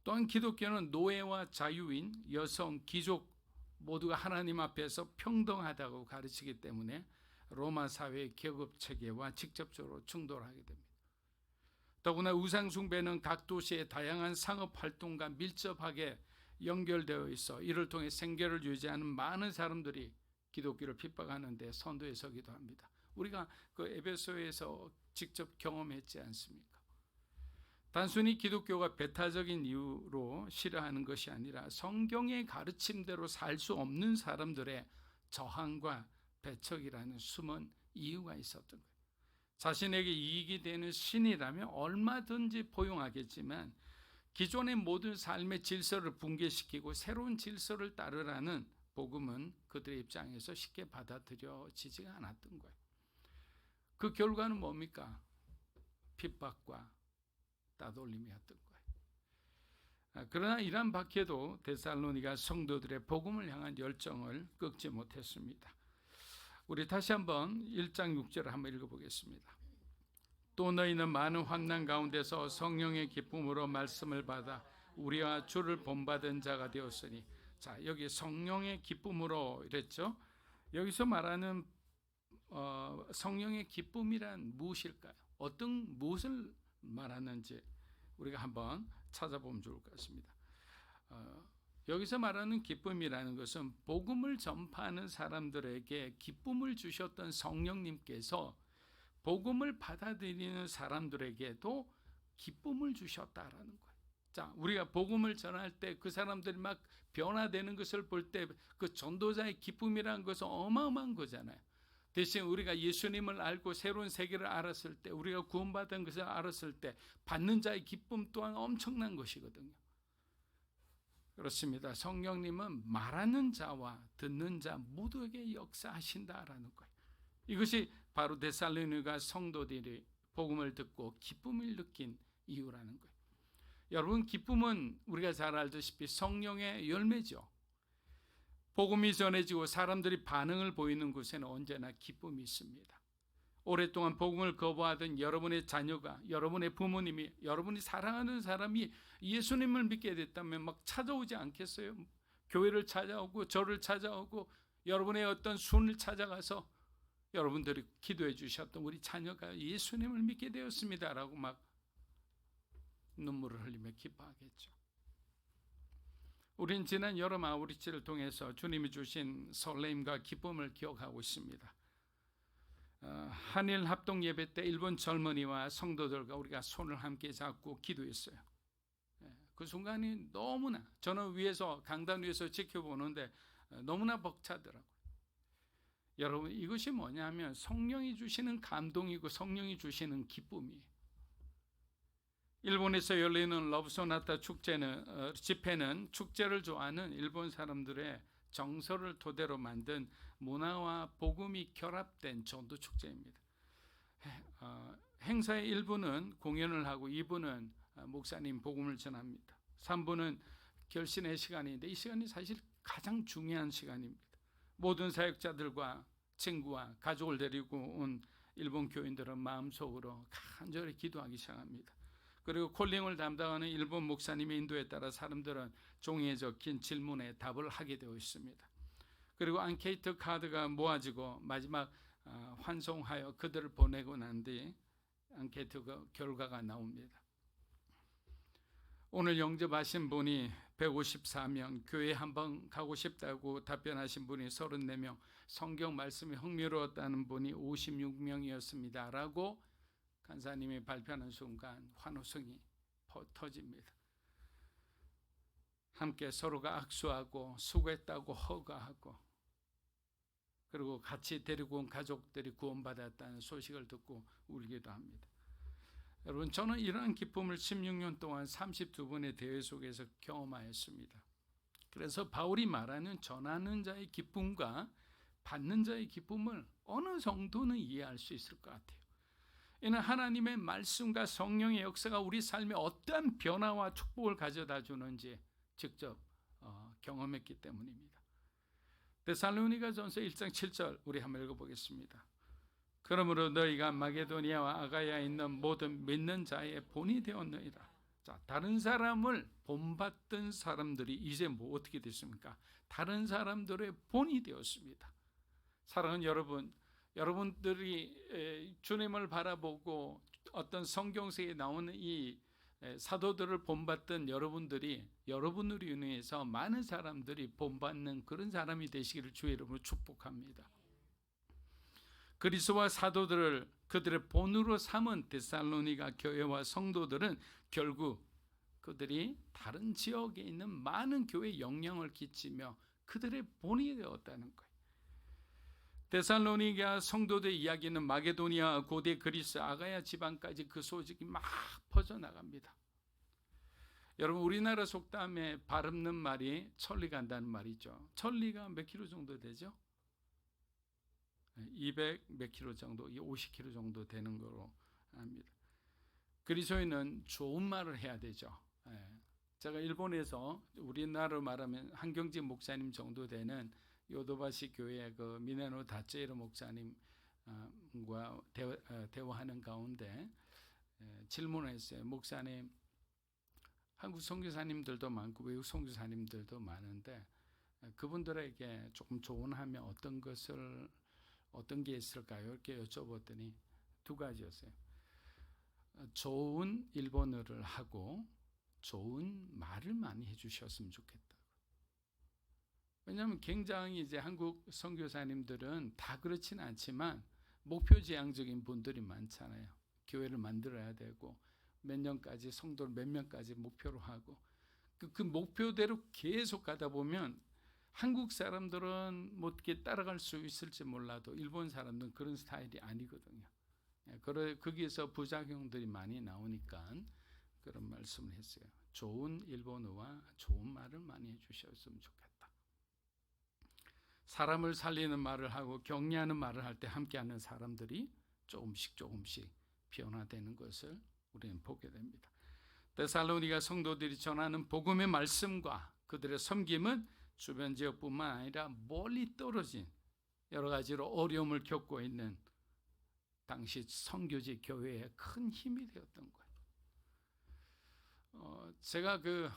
또한 기독교는 노예와 자유인, 여성, 귀족 모두가 하나님 앞에서 평등하다고 가르치기 때문에 로마 사회의 계급 체계와 직접적으로 충돌하게 됩니다. 더구나 우상 숭배는 각 도시의 다양한 상업 활동과 밀접하게 연결되어 있어 이를 통해 생계를 유지하는 많은 사람들이 기독교를 핍박하는 데 선두에 서기도 합니다. 우리가 그 에베소에서 직접 경험했지 않습니까? 단순히 기독교가 배타적인 이유로 싫어하는 것이 아니라 성경의 가르침대로 살 수 없는 사람들의 저항과 배척이라는 숨은 이유가 있었던 거예요. 자신에게 이익이 되는 신이라면 얼마든지 포용하겠지만 기존의 모든 삶의 질서를 붕괴시키고 새로운 질서를 따르라는 복음은 그들의 입장에서 쉽게 받아들여지지가 않았던 거예요. 그 결과는 뭡니까? 핍박과 따돌림이었던 거예요. 그러나 이란 밖에도 데살로니가 성도들의 복음을 향한 열정을 꺾지 못했습니다. 우리 다시 한번 1장 6절을 한번 읽어보겠습니다. 또 너희는 많은 환난 가운데서 성령의 기쁨으로 말씀을 받아 우리와 주를 본받은 자가 되었으니. 자, 여기 성령의 기쁨으로 이랬죠. 여기서 말하는 성령의 기쁨이란 무엇일까요? 무엇을 말하는지 우리가 한번 찾아보면 좋을 것 같습니다. 여기서 말하는 기쁨이라는 것은 복음을 전파하는 사람들에게 기쁨을 주셨던 성령님께서 복음을 받아들이는 사람들에게도 기쁨을 주셨다라는 거예요. 자, 우리가 복음을 전할 때 그 사람들이 막 변화되는 것을 볼 때 그 전도자의 기쁨이라는 것은 어마어마한 거잖아요. 대신 우리가 예수님을 알고 새로운 세계를 알았을 때, 우리가 구원받은 것을 알았을 때 받는 자의 기쁨 또한 엄청난 것이거든요. 그렇습니다. 성령님은 말하는 자와 듣는 자 모두에게 역사하신다라는 거예요. 이것이 바로 데살로니가 성도들이 복음을 듣고 기쁨을 느낀 이유라는 거예요. 여러분, 기쁨은 우리가 잘 알다시피 성령의 열매죠. 복음이 전해지고 사람들이 반응을 보이는 곳에는 언제나 기쁨이 있습니다. 오랫동안 복음을 거부하던 여러분의 자녀가, 여러분의 부모님이, 여러분이 사랑하는 사람이 예수님을 믿게 됐다면 막 찾아오지 않겠어요? 교회를 찾아오고 저를 찾아오고 여러분의 어떤 순을 찾아가서 여러분들이 기도해 주셨던 우리 자녀가 예수님을 믿게 되었습니다라고 막 눈물을 흘리며 기뻐하겠죠. 우린 지난 여름 아우리치를 통해서 주님이 주신 설렘과 기쁨을 기억하고 있습니다. 한일 합동 예배 때 일본 젊은이와 성도들과 우리가 손을 함께 잡고 기도했어요. 그 순간이 너무나, 저는 위에서 강단 위에서 지켜보는데 너무나 벅차더라고요. 여러분, 이것이 뭐냐면 성령이 주시는 감동이고 성령이 주시는 기쁨이에요. 일본에서 열리는 러브소나타 집회는 축제를 좋아하는 일본 사람들의 정서를 토대로 만든 문화와 복음이 결합된 전도 축제입니다. 행사의 1부는 공연을 하고 2부는 목사님 복음을 전합니다. 3부는 결신의 시간인데 이 시간이 사실 가장 중요한 시간입니다. 모든 사역자들과 친구와 가족을 데리고 온 일본 교인들은 마음속으로 간절히 기도하기 시작합니다. 그리고 콜링을 담당하는 일본 목사님의 인도에 따라 사람들은 종이에 적힌 질문에 답을 하게 되어 있습니다. 그리고 앙케이트 카드가 모아지고 마지막 환송하여 그들을 보내고 난 뒤 앙케이트 결과가 나옵니다. 오늘 영접하신 분이 154명, 교회 한번 가고 싶다고 답변하신 분이 34명, 성경 말씀이 흥미로웠다는 분이 56명이었습니다. 라고 간사님이 발표하는 순간 환호성이 터집니다. 함께 서로가 악수하고 수고했다고 허가하고 그리고 같이 데리고 온 가족들이 구원받았다는 소식을 듣고 울기도 합니다. 여러분, 저는 이러한 기쁨을 16년 동안 32번의 대회 속에서 경험하였습니다. 그래서 바울이 말하는 전하는 자의 기쁨과 받는 자의 기쁨을 어느 정도는 이해할 수 있을 것 같아요. 이는 하나님의 말씀과 성령의 역사가 우리 삶에 어떠한 변화와 축복을 가져다 주는지 직접 경험했기 때문입니다. 데살로니가전서 1장 7절 우리 한번 읽어보겠습니다. 그러므로 너희가 마게도니아와 아가야에 있는 모든 믿는 자의 본이 되었느니라. 자, 다른 사람을 본받던 사람들이 이제 뭐 어떻게 됐습니까? 다른 사람들의 본이 되었습니다. 사랑하는 여러분, 여러분들이 주님을 바라보고 어떤 성경책에 나오는 이 사도들을 본받던 여러분들이 여러분으로 인해서 많은 사람들이 본받는 그런 사람이 되시기를 주의 이름으로 축복합니다. 그리스도와 사도들을 그들의 본으로 삼은 데살로니가 교회와 성도들은 결국 그들이 다른 지역에 있는 많은 교회에 영향을 끼치며 그들의 본이 되었다는 거예요. 데살로니가 성도들의 이야기는 마게도니아, 고대 그리스, 아가야 지방까지 그 소식이 막 퍼져나갑니다. 여러분, 우리나라 속담에 발음는 말이 천리 간다는 말이죠. 천리가 몇 킬로 정도 되죠? 200 몇 킬로 정도, 50킬로 정도 되는 거로 압니다. 그리스도인은 좋은 말을 해야 되죠. 제가 일본에서 우리나라로 말하면 한경직 목사님 정도 되는 요도바시 교회 그 미네노 다체이로 목사님과 대화하는 가운데 질문을 했어요. 목사님, 한국 선교사님들도 많고 외국 선교사님들도 많은데 그분들에게 조금 조언하면 어떤 게 있을까요? 이렇게 여쭤봤더니 두 가지였어요. 좋은 일본어를 하고 좋은 말을 많이 해주셨으면 좋겠다. 왜냐하면 굉장히 이제 한국 선교사님들은 다 그렇지는 않지만 목표지향적인 분들이 많잖아요. 교회를 만들어야 되고 몇 년까지 성도를 몇 명까지 목표로 하고 그 목표대로 계속 가다 보면 한국 사람들은 뭐 어떻게 따라갈 수 있을지 몰라도 일본 사람들은 그런 스타일이 아니거든요. 거기에서 부작용들이 많이 나오니까 그런 말씀을 했어요. 좋은 일본어와 좋은 말을 많이 해주셨으면 좋겠다. 사람을 살리는 말을 하고 격려하는 말을 할 때 함께하는 사람들이 조금씩 변화되는 것을 우리는 보게 됩니다. 데살로니가 성도들이 전하는 복음의 말씀과 그들의 섬김은 주변 지역뿐만 아니라 멀리 떨어진 여러 가지로 어려움을 겪고 있는 당시 선교지 교회에 큰 힘이 되었던 거예요. 제가 그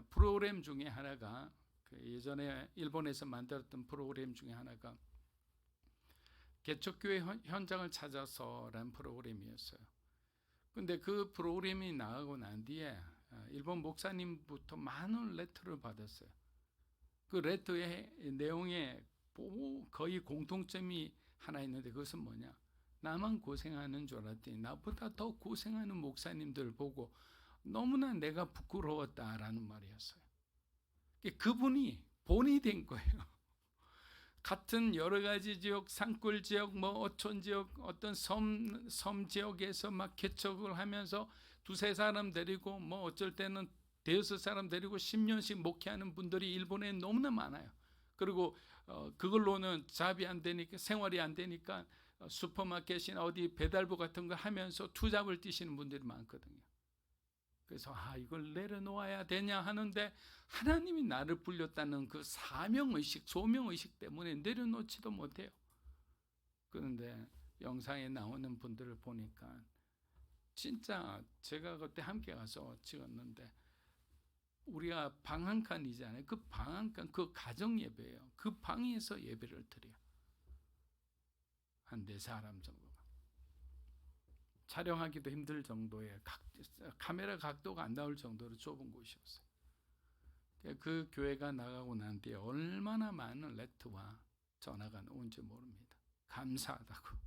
프로그램 중에 하나가 예전에 일본에서 만들었던 프로그램 중에 하나가 개척교회 현장을 찾아서라는 프로그램이었어요. 근데 그 프로그램이 나가고 난 뒤에 일본 목사님부터 많은 레터를 받았어요. 그 레터의 내용에 거의 공통점이 하나 있는데 그것은 뭐냐? 나만 고생하는 줄 알았더니 나보다 더 고생하는 목사님들 보고 너무나 내가 부끄러웠다라는 말이었어요. 그분이 본이 된 거예요. 같은 여러 가지 지역, 산골 지역, 뭐 어촌 지역, 어떤 섬 지역에서 막 개척을 하면서 두세 사람 데리고 뭐 어쩔 때는 대여섯 사람 데리고 10년씩 목회하는 분들이 일본에 너무나 많아요. 그리고 그걸로는 잡이 안 되니까 생활이 안 되니까 슈퍼마켓이나 어디 배달부 같은 거 하면서 투잡을 뛰시는 분들이 많거든요. 그래서 이걸 내려놓아야 되냐 하는데 하나님이 나를 불렸다는 그 사명의식, 소명의식 때문에 내려놓지도 못해요. 그런데 영상에 나오는 분들을 보니까 진짜 제가 그때 함께 가서 찍었는데 우리가 방 한 칸이잖아요. 그 방 한 칸, 그 가정 예배예요. 그 방에서 예배를 드려요. 한 4사람 정도가. 촬영하기도 힘들 정도의 카메라 각도가 안 나올 정도로 좁은 곳이었어요. 그 교회가 나가고 난 뒤에 얼마나 많은 레터와 전화가 온지 모릅니다. 감사하다고.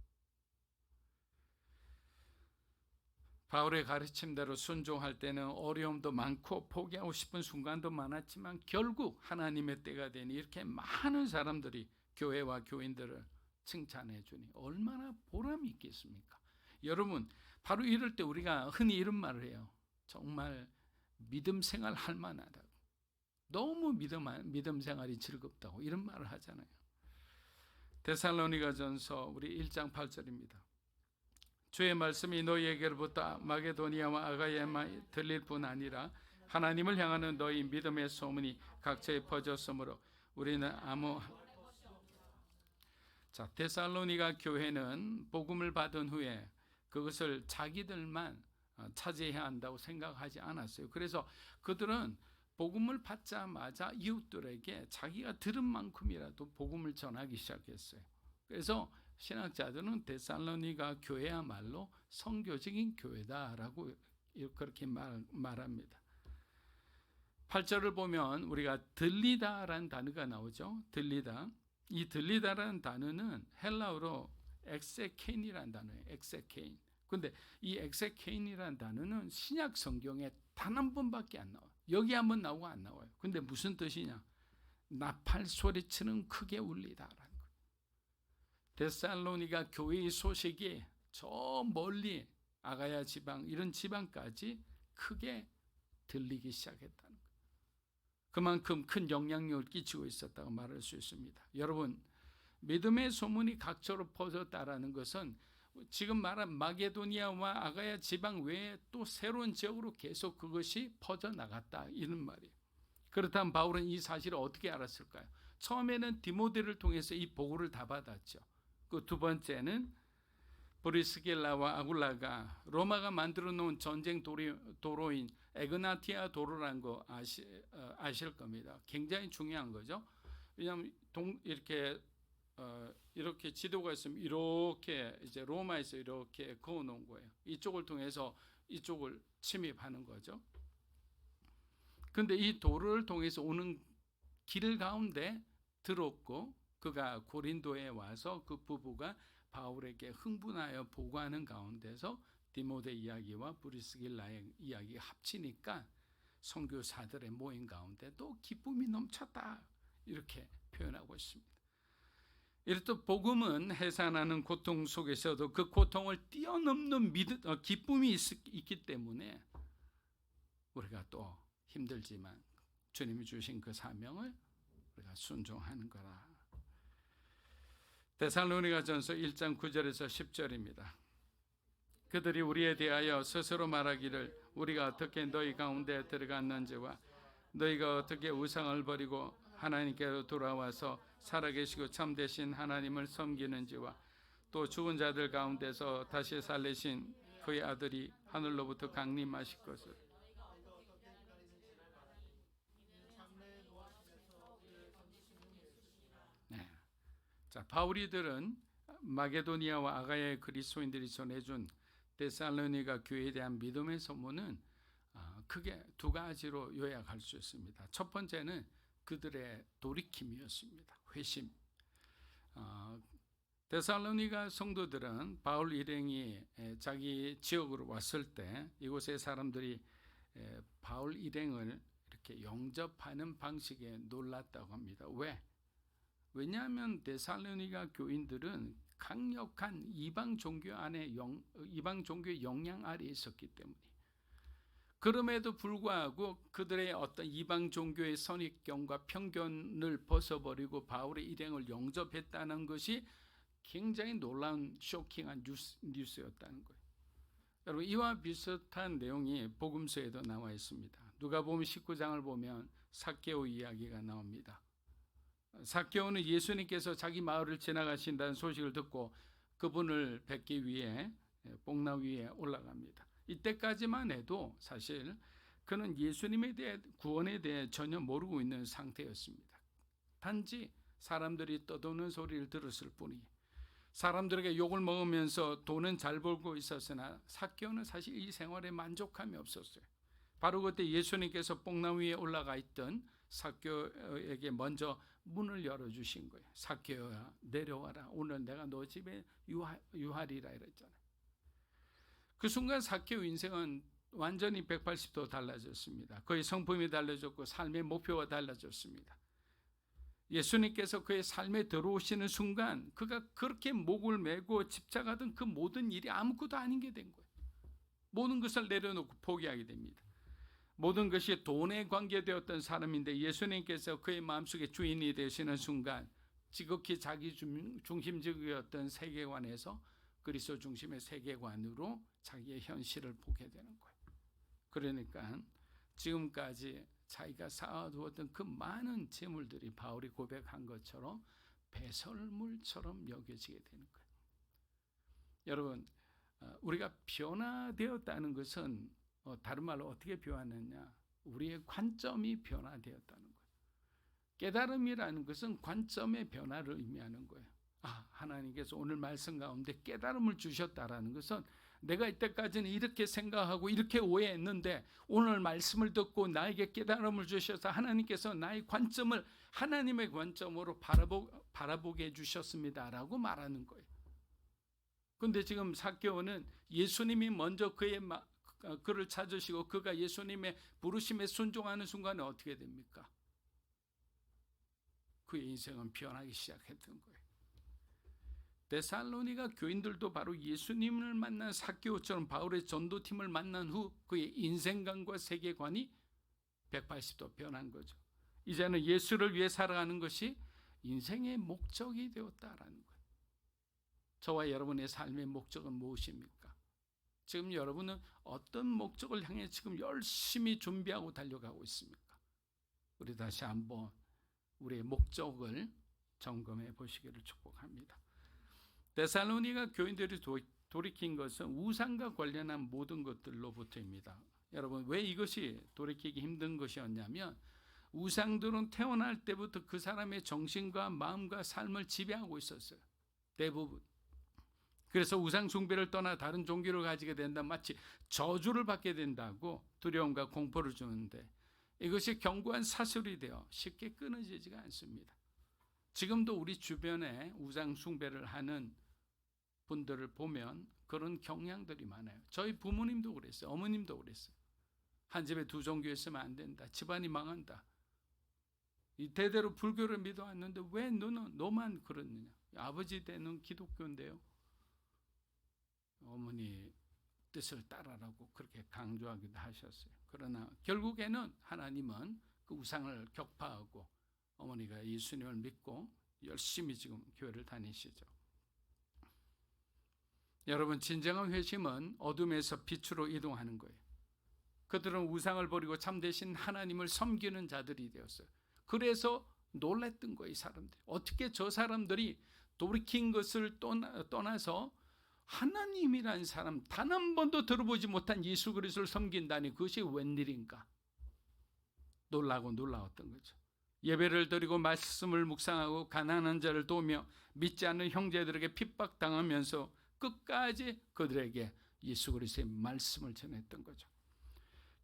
바울의 가르침대로 순종할 때는 어려움도 많고 포기하고 싶은 순간도 많았지만 결국 하나님의 때가 되니 이렇게 많은 사람들이 교회와 교인들을 칭찬해 주니 얼마나 보람이 있겠습니까? 여러분, 바로 이럴 때 우리가 흔히 이런 말을 해요. 정말 믿음 생활 할 만하다고. 너무 믿음 생활이 즐겁다고 이런 말을 하잖아요. 데살로니가전서 우리 1장 8절입니다. 주의 말씀이 너희에게로부터 마게도니아와 아가야에만 들릴 뿐 아니라 하나님을 향하는 너희 믿음의 소문이 각처에 퍼졌으므로 우리는 데살로니가 교회는 복음을 받은 후에 그것을 자기들만 차지해야 한다고 생각하지 않았어요. 그래서 그들은 복음을 받자마자 이웃들에게 자기가 들은 만큼이라도 복음을 전하기 시작했어요. 그래서 신학자들은 데살로니가 교회야말로 선교적인 교회다라고 그렇게 말합니다. 8절을 보면 우리가 들리다라는 단어가 나오죠. 들리다. 이 들리다라는 단어는 헬라어로 엑세케인이라는 단어예요. 엑세케인. 근데 이 엑세케인이라는 단어는 신약 성경에 단 한 번밖에 안 나와요. 여기 한번 나오고 안 나와요. 근데 무슨 뜻이냐? 나팔 소리치는 크게 울리다라는 거예요. 데살로니가 교회의 소식이 저 멀리 아가야 지방 이런 지방까지 크게 들리기 시작했다는 거예요. 그만큼 큰 영향력을 끼치고 있었다고 말할 수 있습니다. 여러분, 믿음의 소문이 각처로 퍼졌다라는 것은 지금 말한 마게도니아와 아가야 지방 외에 또 새로운 지역으로 계속 그것이 퍼져나갔다 이런 말이에요. 그렇다면 바울은 이 사실을 어떻게 알았을까요? 처음에는 디모데를 통해서 이 보고를 다 받았죠. 그 두 번째는 브리스길라와 아굴라가 로마가 만들어 놓은 전쟁 도로인 에그나티아 도로라는 거 아실 겁니다. 굉장히 중요한 거죠. 왜냐하면 이렇게 이렇게 지도가 있으면 이렇게 이제 로마에서 이렇게 그어 놓은 거예요. 이쪽을 통해서 이쪽을 침입하는 거죠. 근데 이 도로를 통해서 오는 길 가운데 들었고 그가 고린도에 와서 그 부부가 바울에게 흥분하여 보고하는 가운데서 디모데 이야기와 브리스길라의 이야기가 합치니까 선교사들의 모임 가운데 또 기쁨이 넘쳤다 이렇게 표현하고 있습니다. 이렇듯 복음은 해산하는 고통 속에서도 그 고통을 뛰어넘는 기쁨이 있기 때문에 우리가 또 힘들지만 주님이 주신 그 사명을 우리가 순종하는 거라. 데살로니가전서 1장 9절에서 10절입니다. 그들이 우리에 대하여 스스로 말하기를 우리가 어떻게 너희 가운데 들어갔는지와 너희가 어떻게 우상을 버리고 하나님께로 돌아와서 살아계시고 참되신 하나님을 섬기는지와 또 죽은 자들 가운데서 다시 살리신 그의 아들이 하늘로부터 강림하실 것을. 네. 자, 바울이들은 마게도니아와 아가야의 그리스도인들이 전해준 데살로니가 교회에 대한 믿음의 소문은 크게 두 가지로 요약할 수 있습니다. 첫 번째는 그들의 돌이킴이었습니다. 회심. 데살로니가 성도들은 바울 일행이 자기 지역으로 왔을 때 이곳의 사람들이 바울 일행을 이렇게 영접하는 방식에 놀랐다고 합니다. 왜? 왜냐하면 데살로니가 교인들은 강력한 이방 종교 안에 이방 종교의 영향 아래에 있었기 때문에 그럼에도 불구하고 그들의 어떤 이방 종교의 선입견과 편견을 벗어버리고 바울의 일행을 영접했다는 것이 굉장히 놀라운 쇼킹한 뉴스였다는 거예요. 여러분 이와 비슷한 내용이 복음서에도 나와 있습니다. 누가복음 19장을 보면 삭개오 이야기가 나옵니다. 삭개오는 예수님께서 자기 마을을 지나가신다는 소식을 듣고 그분을 뵙기 위해 뽕나무 위에 올라갑니다. 이때까지만 해도 사실 그는 예수님에 대해 구원에 대해 전혀 모르고 있는 상태였습니다. 단지 사람들이 떠도는 소리를 들었을 뿐이에요. 사람들에게 욕을 먹으면서 돈은 잘 벌고 있었으나 삭개오는 사실 이 생활에 만족함이 없었어요. 바로 그때 예수님께서 뽕나무 위에 올라가 있던 삭개오에게 먼저 문을 열어주신 거예요. 삭개오야 내려와라. 오늘 내가 너 집에 유하리라 이랬잖아요. 그 순간 삭개오 인생은 완전히 180도 달라졌습니다. 그의 성품이 달라졌고 삶의 목표가 달라졌습니다. 예수님께서 그의 삶에 들어오시는 순간 그가 그렇게 목을 메고 집착하던 그 모든 일이 아무것도 아닌 게 된 거예요. 모든 것을 내려놓고 포기하게 됩니다. 모든 것이 돈에 관계되었던 사람인데 예수님께서 그의 마음속에 주인이 되시는 순간 지극히 자기 중심적이었던 세계관에서 그리스도 중심의 세계관으로 자기의 현실을 보게 되는 거예요. 그러니까 지금까지 자기가 쌓아두었던 그 많은 재물들이 바울이 고백한 것처럼 배설물처럼 여겨지게 되는 거예요. 여러분 우리가 변화되었다는 것은 다른 말로 어떻게 변화했냐? 우리의 관점이 변화되었다는 거예요. 깨달음이라는 것은 관점의 변화를 의미하는 거예요. 하나님께서 오늘 말씀 가운데 깨달음을 주셨다라는 것은 내가 이때까지는 이렇게 생각하고 이렇게 오해했는데 오늘 말씀을 듣고 나에게 깨달음을 주셔서 하나님께서 나의 관점을 하나님의 관점으로 바라보게 해주셨습니다라고 말하는 거예요. 그런데 지금 삭개오는 예수님이 먼저 그를 찾으시고 그가 예수님의 부르심에 순종하는 순간에 어떻게 됩니까? 그의 인생은 변하기 시작했던 거예요. 데살로니가 교인들도 바로 예수님을 만난 삭개오처럼 바울의 전도팀을 만난 후 그의 인생관과 세계관이 180도 변한 거죠. 이제는 예수를 위해 살아가는 것이 인생의 목적이 되었다라는 거예요. 저와 여러분의 삶의 목적은 무엇입니까? 지금 여러분은 어떤 목적을 향해 지금 열심히 준비하고 달려가고 있습니까? 우리 다시 한번 우리의 목적을 점검해 보시기를 축복합니다. 데살로니가 교인들이 돌이킨 것은 우상과 관련한 모든 것들로부터입니다. 여러분 왜 이것이 돌이키기 힘든 것이었냐면 우상들은 태어날 때부터 그 사람의 정신과 마음과 삶을 지배하고 있었어요. 대부분. 그래서 우상 숭배를 떠나 다른 종교를 가지게 된다 마치 저주를 받게 된다고 두려움과 공포를 주는데, 이것이 견고한 사슬이 되어 쉽게 끊어지지가 않습니다. 지금도 우리 주변에 우상 숭배를 하는 분들을 보면 그런 경향들이 많아요. 저희 부모님도 그랬어요. 어머님도 그랬어요. 한 집에 두 종교 있으면 안 된다. 집안이 망한다. 이 대대로 불교를 믿어왔는데 왜 너만 그러느냐. 아버지 때는 기독교인데요. 어머니 뜻을 따라라고 그렇게 강조하기도 하셨어요. 그러나 결국에는 하나님은 그 우상을 격파하고 어머니가 예수님을 믿고 열심히 지금 교회를 다니시죠. 여러분, 진정한 회심은 어둠에서 빛으로 이동하는 거예요. 그들은 우상을 버리고 참되신 하나님을 섬기는 자들이 되었어요. 그래서 놀랬던 거예요, 이 사람들이. 어떻게 저 사람들이 돌이킨 것을 떠나서 하나님이란 사람, 단 한 번도 들어보지 못한 예수 그리스도를 섬긴다니 그것이 웬일인가? 놀라웠던 거죠. 예배를 드리고 말씀을 묵상하고 가난한 자를 도우며 믿지 않는 형제들에게 핍박당하면서 끝까지 그들에게 예수 그리스도의 말씀을 전했던 거죠.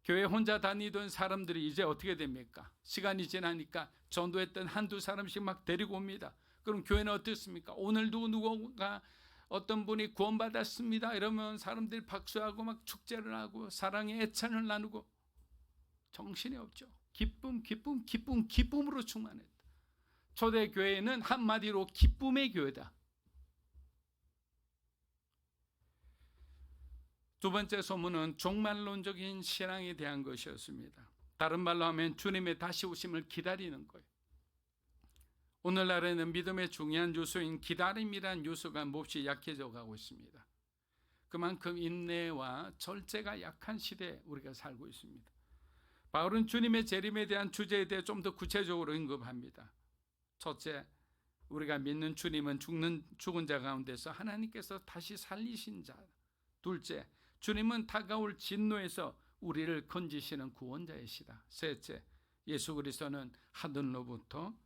교회 혼자 다니던 사람들이 이제 어떻게 됩니까? 시간이 지나니까 전도했던 한두 사람씩 막 데리고 옵니다. 그럼 교회는 어떻습니까? 오늘 누구가 어떤 분이 구원받았습니다 이러면 사람들이 박수하고 막 축제를 하고 사랑의 애찬을 나누고, 정신이 없죠. 기쁨으로 충만했다. 초대교회는 한마디로 기쁨의 교회다. 두 번째 소문은 종말론적인 신앙에 대한 것이었습니다. 다른 말로 하면 주님의 다시 오심을 기다리는 거예요. 오늘날에는 믿음의 중요한 요소인 기다림이란 요소가 몹시 약해져 가고 있습니다. 그만큼 인내와 절제가 약한 시대에 우리가 살고 있습니다. 바울은 주님의 재림에 대한 주제에 대해 좀 더 구체적으로 언급합니다. 첫째, 우리가 믿는 주님은 죽은 자 가운데서 하나님께서 다시 살리신 자. 둘째, 주님은 다가올 진노에서 우리를 건지시는 구원자이시다. 셋째, 예수 그리스도는 하늘로부터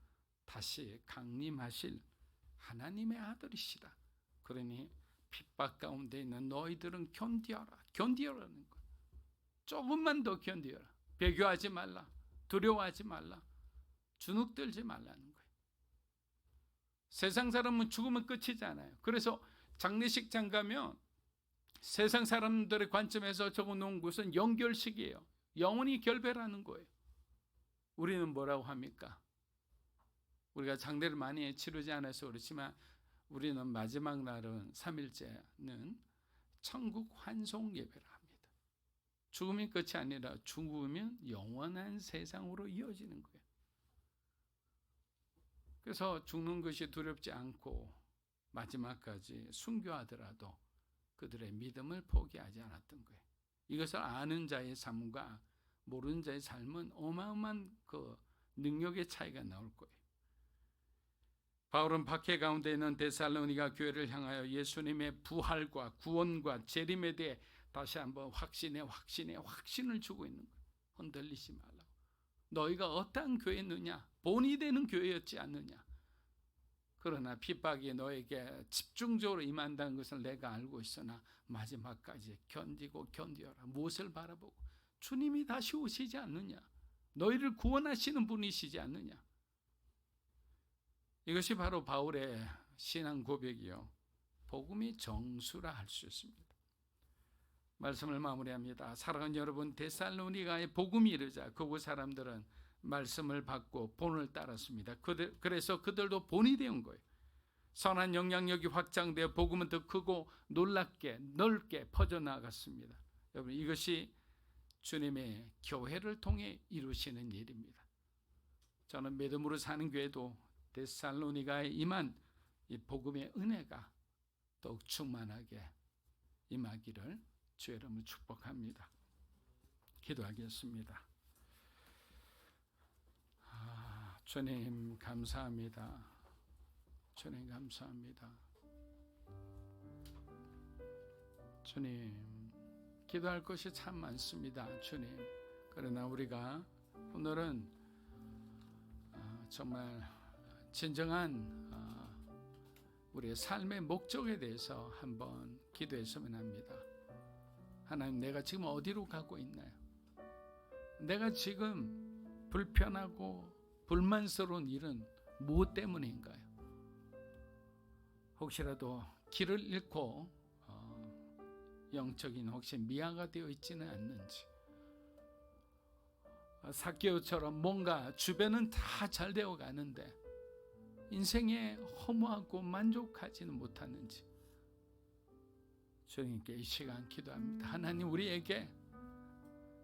다시 강림하실 하나님의 아들이시다. 그러니 핍박 가운데 있는 너희들은 견디어라는 것. 조금만 더 견디어라. 배교하지 말라. 두려워하지 말라. 주눅들지 말라는 거예요. 세상 사람은 죽으면 끝이잖아요. 그래서 장례식장 가면 세상 사람들의 관점에서 적어놓은 것은 영결식이에요. 영원히 결배라는 거예요. 우리는 뭐라고 합니까? 우리가 장례를 많이 치르지 않아서 그렇지만 우리는 마지막 날은 3일째는 천국 환송 예배를 합니다. 죽음이 끝이 아니라 죽으면 영원한 세상으로 이어지는 거예요. 그래서 죽는 것이 두렵지 않고 마지막까지 순교하더라도 그들의 믿음을 포기하지 않았던 거예요. 이것을 아는 자의 삶과 모르는 자의 삶은 어마어마한 그 능력의 차이가 나올 거예요. 바울은 박해 가운데 있는 데살로니가 교회를 향하여 예수님의 부활과 구원과 재림에 대해 다시 한번 확신을 주고 있는 거예요. 흔들리지 말라고. 너희가 어떠한 교회였느냐? 본이 되는 교회였지 않느냐? 그러나 핍박이 너에게 집중적으로 임한다는 것을 내가 알고 있으나 마지막까지 견디어라. 무엇을 바라보고? 주님이 다시 오시지 않느냐? 너희를 구원하시는 분이시지 않느냐? 이것이 바로 바울의 신앙 고백이요, 복음이 정수라 할 수 있습니다. 말씀을 마무리합니다. 사랑하는 여러분, 데살로니가에 복음이 이르자 그곳 사람들은 말씀을 받고 본을 따랐습니다. 그래서 그들도 본이 되는 거예요. 선한 영향력이 확장되어 복음은 더 크고 놀랍게 넓게 퍼져나갔습니다. 여러분, 이것이 주님의 교회를 통해 이루시는 일입니다. 저는 믿음으로 사는 교회도 데살로니가에 임한 이 복음의 은혜가 더욱 충만하게 임하기를 주의 이름으로 축복합니다. 기도하겠습니다. 주님 감사합니다. 주님 감사합니다. 주님, 기도할 것이 참 많습니다. 주님, 그러나 우리가 오늘은 정말 진정한 우리의 삶의 목적에 대해서 한번 기도했으면 합니다. 하나님, 내가 지금 어디로 가고 있나요? 내가 지금 불편하고 불만스러운 일은 무엇 때문인가요? 혹시라도 길을 잃고 영적인 혹시 미아가 되어 있지는 않는지, 삭개오처럼 뭔가 주변은 다 잘 되어 가는데 인생에 허무하고 만족하지는 못하는지 주님께 이 시간 기도합니다. 하나님, 우리에게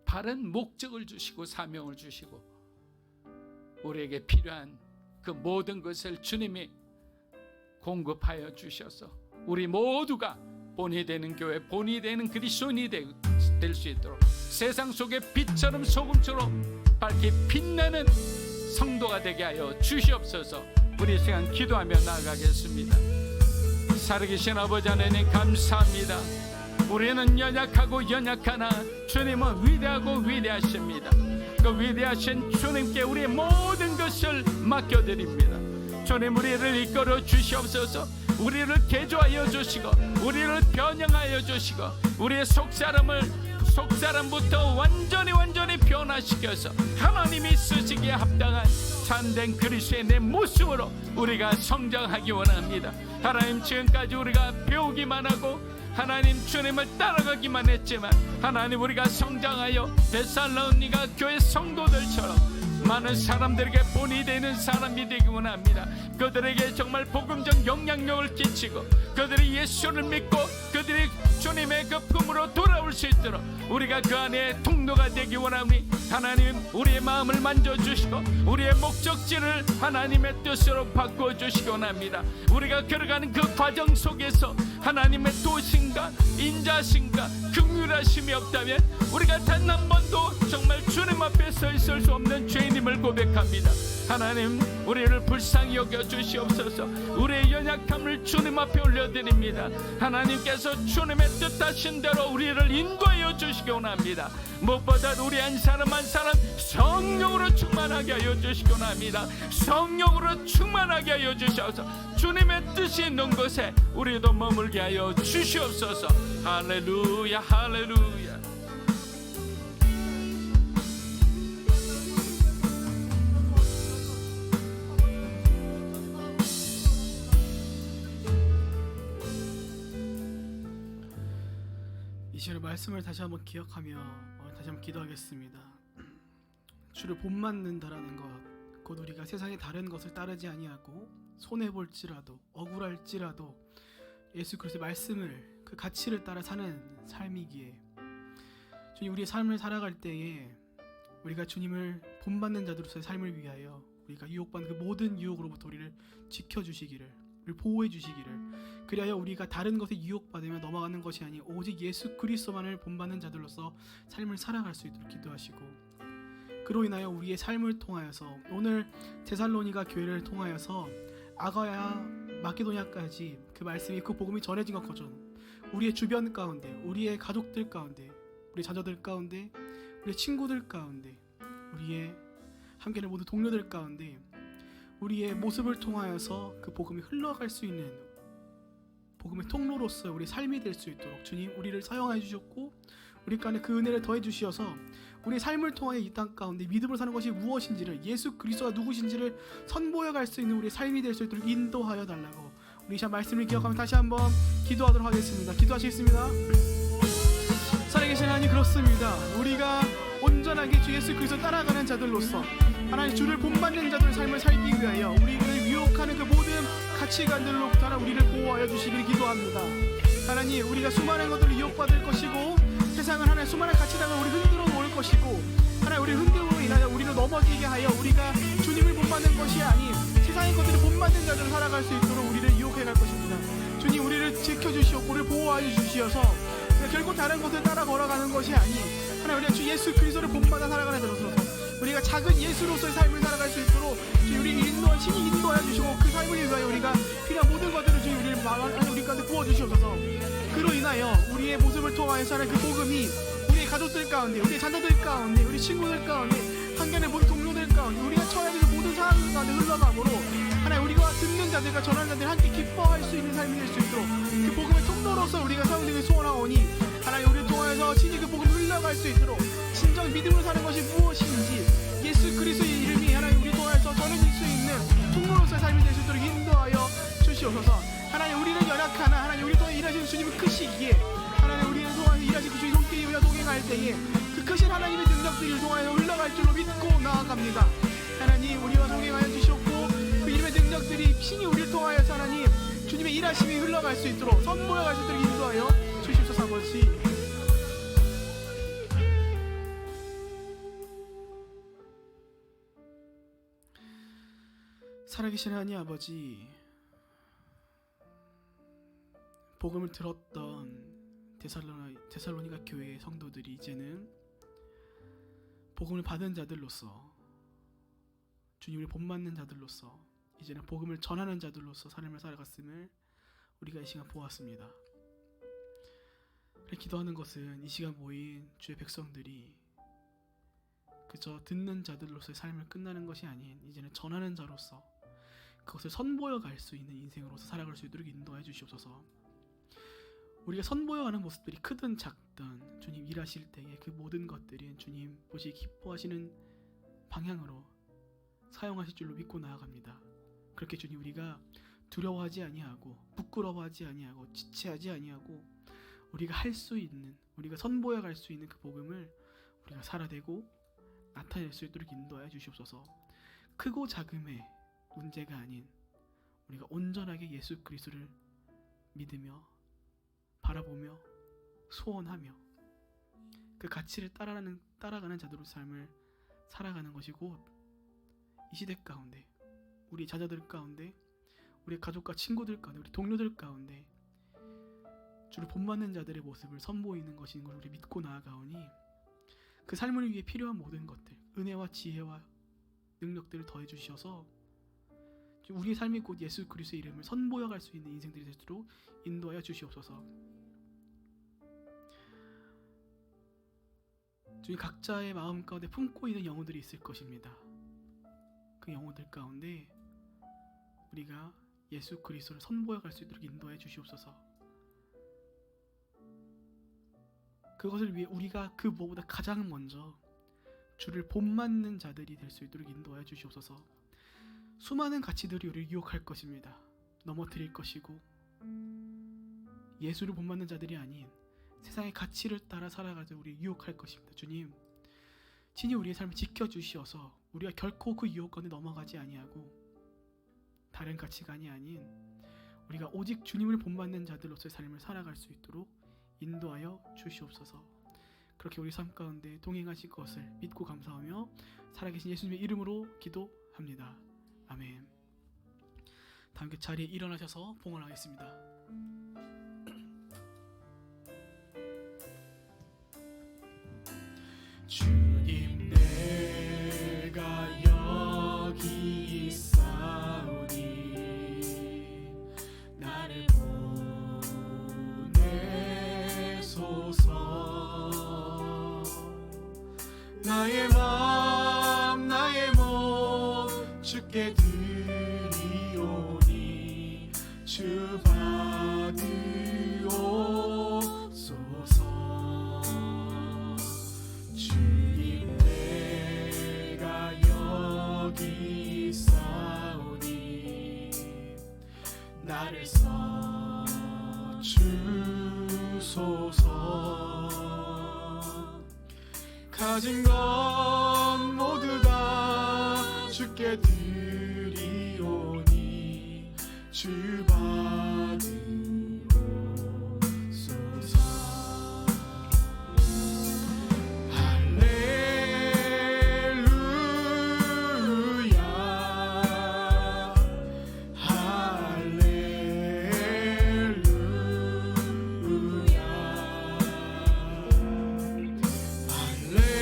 바른 목적을 주시고 사명을 주시고 우리에게 필요한 그 모든 것을 주님이 공급하여 주셔서 우리 모두가 본이 되는 교회, 본이 되는 그리스도인이 될 수 있도록 세상 속의 빛처럼 소금처럼 밝게 빛나는 성도가 되게 하여 주시옵소서. 우리 시간 기도하며 나아가겠습니다. 살아계신 아버지 하나님, 감사합니다. 우리는 연약하고 연약하나 주님은 위대하고 위대하십니다. 그 위대하신 주님께 우리의 모든 것을 맡겨드립니다. 주님, 우리를 이끌어 주시옵소서. 우리를 개조하여 주시고 우리를 변형하여 주시고 우리의 속사람부터 완전히 변화시켜서 하나님이 쓰시기에 합당한 참된 그리스도인의 모습으로 우리가 성장하기 원합니다. 하나님, 지금까지 우리가 배우기만 하고 하나님 주님을 따라가기만 했지만 하나님, 우리가 성장하여 데살로니가 교회 성도들처럼 많은 사람들에게 본이 되는 사람이 되기 원합니다. 그들에게 정말 복음적 영향력을 끼치고 그들이 예수를 믿고 그들이 주님의 그 품으로 돌아올 수 있도록 우리가 그 안에 통로가 되기 원하오니 하나님, 우리의 마음을 만져주시고 우리의 목적지를 하나님의 뜻으로 바꿔주시기 원합니다. 우리가 걸어가는 그 과정 속에서 하나님의 도신과 인자신과 긍휼하심이 없다면 우리가 단 한 번도 정말 주님 앞에 서 있을 수 없는 죄인임을 고백합니다. 하나님, 우리를 불쌍히 여겨 주시옵소서. 우리의 연약함을 주님 앞에 올려드립니다. 하나님께서 주님의 뜻하신 대로 우리를 인도하여 주시기 원합니다. 무엇보다 우리 한 사람 한 사람 성령으로 충만하게 하여 주시기 원합니다. 성령으로 충만하게 하여 주셔서 주님의 뜻이 있는 곳에 우리도 머물게 하여 주시옵소서. 할렐루야, 할렐루야. 이 시간의 말씀을 다시 한번 기억하며 다시 한번 기도하겠습니다. 주를 본받는다라는 것, 곧 우리가 세상의 다른 것을 따르지 아니하고 손해볼지라도 억울할지라도 예수 그리스도의 말씀을, 그 가치를 따라 사는 삶이기에 주님, 우리의 삶을 살아갈 때에 우리가 주님을 본받는 자들로서의 삶을 위하여 우리가 유혹받는 그 모든 유혹으로부터 우리를 지켜주시기를, 우리를 보호해주시기를, 그리하여 우리가 다른 것에 유혹받으며 넘어가는 것이 아닌 오직 예수 그리스도만을 본받는 자들로서 삶을 살아갈 수 있도록 기도하시고, 그로 인하여 우리의 삶을 통하여서 오늘 데살로니가 교회를 통하여서 아가야 마케도냐까지 그 말씀이, 그 복음이 전해진 것처럼 우리의 주변 가운데, 우리의 가족들 가운데, 우리 자녀들 가운데, 우리 친구들 가운데, 우리의 함께하는 모든 동료들 가운데 우리의 모습을 통하여서 그 복음이 흘러갈 수 있는 복음의 통로로서 우리 삶이 될 수 있도록 주님, 우리를 사용하여 주셨고 우리 가운데 그 은혜를 더해 주시어서 우리 삶을 통하여 이 땅 가운데 믿음으로 사는 것이 무엇인지를, 예수 그리스도가 누구신지를 선보여 갈 수 있는 우리 삶이 될 수 있도록 인도하여 달라고 우리 이 말씀을 기억하며 다시 한번 기도하도록 하겠습니다. 기도하시겠습니다. 살아계신 하나님, 그렇습니다. 우리가 온전하게 주 예수 그리스도 따라가는 자들로서 하나님 주를 본받는 자들의 삶을 살기 위하여 우리를 유혹하는 그 모든 가치관들로부터 우리를 보호하여 주시기를 기도합니다. 하나님, 우리가 수많은 것들을 유혹받을 것이고 세상은 하나님 수많은 가치관을 우리 흔들어 놓을 것이고 하나님, 우리 흔들므로 인하여 우리를 넘어지게 하여 우리가 주님을 본받는 것이 아닌 세상의 것들을 본받는 자들을 살아갈 수 있도록 우리를 유혹해 갈 것입니다. 주님, 우리를 지켜주시옵고 우리를 보호하여 주시어서 결코 다른 것을 따라 걸어가는 것이 아닌 하나님, 우리가 주 예수 그리스도를 본받아 살아가는 자로서 우리가 작은 예수로서의 삶을 살아갈 수 있도록 우리를 신이 인도하여 주시고 그 삶을 위하여 우리가 필요한 모든 것들을 주님 우리 가운데 부어주시옵소서. 그로 인하여 우리의 모습을 통하여서 그 복음이 우리의 가족들 가운데, 우리 자녀들 가운데, 우리 친구들 가운데, 한간의 모든 동료들 가운데, 우리가 처해야 되는 모든 상황 가운데 흘러가므로 하나님, 우리가 듣는 자들과 전하는 자들 함께 기뻐할 수 있는 삶이 될 수 있도록 그 복음의 통로로서 우리가 사용되길 소원하오니, 하나님, 우리를 통하여서 친히 그 복음을 흘러갈 수 있도록 진정 믿음으로 사는 것이 무엇인지 예수 그리스도의 이름이 하나님 우리 통하여서 전해질 수 있는 통로로서의 삶이 될 수 있도록 인도하여 주시옵소서. 하나님, 우리는 연약하나 하나님 우리 통해 일하시는 주님은 크시기에, 하나님 우리는 통하여 일하시는 그 주님 손길이 우리가 동행할 때에 그 크신 하나님의 능력들을 통하여 흘러갈 줄로 믿고 나아갑니다. 하나님, 우리와 동행하여 주시옵고 그 이름의 능력들이 친히 우리를 통하여서 하나님 주님의 일하심이 흘러갈 수 있도록 선보여갈 수 있도록 인도하여 주시옵소서. 아버지, 살아계신 하나님 아버지, 복음을 들었던 데살로니가 교회의 성도들이 이제는 복음을 받은 자들로서, 주님을 본받는 자들로서, 이제는 복음을 전하는 자들로서 삶을 살아갔음을 우리가 이 시간 보았습니다. 기도하는 것은 이 시간 모인 주의 백성들이 그저 듣는 자들로서의 삶을 끝나는 것이 아닌 이제는 전하는 자로서 그것을 선보여 갈 수 있는 인생으로서 살아갈 수 있도록 인도해 주시옵소서. 우리가 선보여가는 모습들이 크든 작든 주님 일하실 때에 그 모든 것들이 주님 보시 기뻐하시는 방향으로 사용하실 줄로 믿고 나아갑니다. 그렇게 주님, 우리가 두려워하지 아니하고 부끄러워하지 아니하고 지체하지 아니하고 우리가 할 수 있는, 우리가 선보여 갈 수 있는 그 복음을 우리가 살아내고 나타낼 수 있도록 인도하여 주시옵소서. 크고 작음의 문제가 아닌 우리가 온전하게 예수 그리스도를 믿으며 바라보며 소원하며 그 가치를 따라가는 자들의 삶을 살아가는 것이 곧 이 시대 가운데, 우리 자녀들 가운데, 우리 가족과 친구들 가운데, 우리 동료들 가운데 주를 본받는 자들의 모습을 선보이는 것인 것을 우리 믿고 나아가오니, 그 삶을 위해 필요한 모든 것들, 은혜와 지혜와 능력들을 더해 주셔서 우리의 삶이 곧 예수 그리스도의 이름을 선보여 갈 수 있는 인생들이 되도록 인도하여 주시옵소서. 주님, 각자의 마음 가운데 품고 있는 영혼들이 있을 것입니다. 그 영혼들 가운데 우리가 예수 그리스도를 선보여 갈 수 있도록 인도해 주시옵소서. 그것을 위해 우리가 그 무엇보다 가장 먼저 주를 본받는 자들이 될 수 있도록 인도하여 주시옵소서. 수많은 가치들이 우리를 유혹할 것입니다. 넘어뜨릴 것이고, 예수를 본받는 자들이 아닌 세상의 가치를 따라 살아가서 우리를 유혹할 것입니다. 주님, 친히 우리의 삶을 지켜주시어서 우리가 결코 그 유혹 가운데 넘어가지 아니하고 다른 가치관이 아닌 우리가 오직 주님을 본받는 자들로서의 삶을 살아갈 수 있도록 인도하여 주시옵소서. 그렇게 우리 삶 가운데 동행하실 것을 믿고 감사하며 살아계신 예수님의 이름으로 기도합니다. 아멘. 다 함께 자리에 일어나셔서 봉헌하겠습니다. 주님, 내가 여기 있사오니 나를 보내소서. 나의 마음 나의 몸 주께 드리오니 주 받으옵소서. 주님, 내가 여기 있사오니 나를 써주소서. 가진 것 모두 다 주께 드리오니 주 받으옵소서. 할렐루야 할렐루야 할렐루야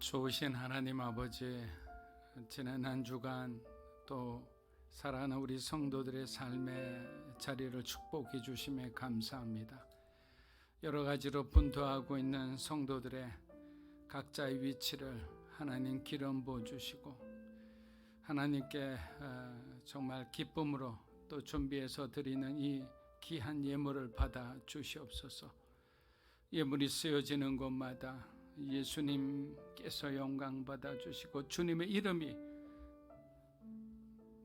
좋으신 하나님 아버지, 지난 한 주간 또 사랑하는 우리 성도들의 삶의 자리를 축복해 주심에 감사합니다. 여러 가지로 분투하고 있는 성도들의 각자의 위치를 하나님 기름 부어 주시고 하나님께 정말 기쁨으로 또 준비해서 드리는 이 귀한 예물을 받아 주시옵소서. 예물이 쓰여지는 곳마다 예수님께서 영광 받아 주시고 주님의 이름이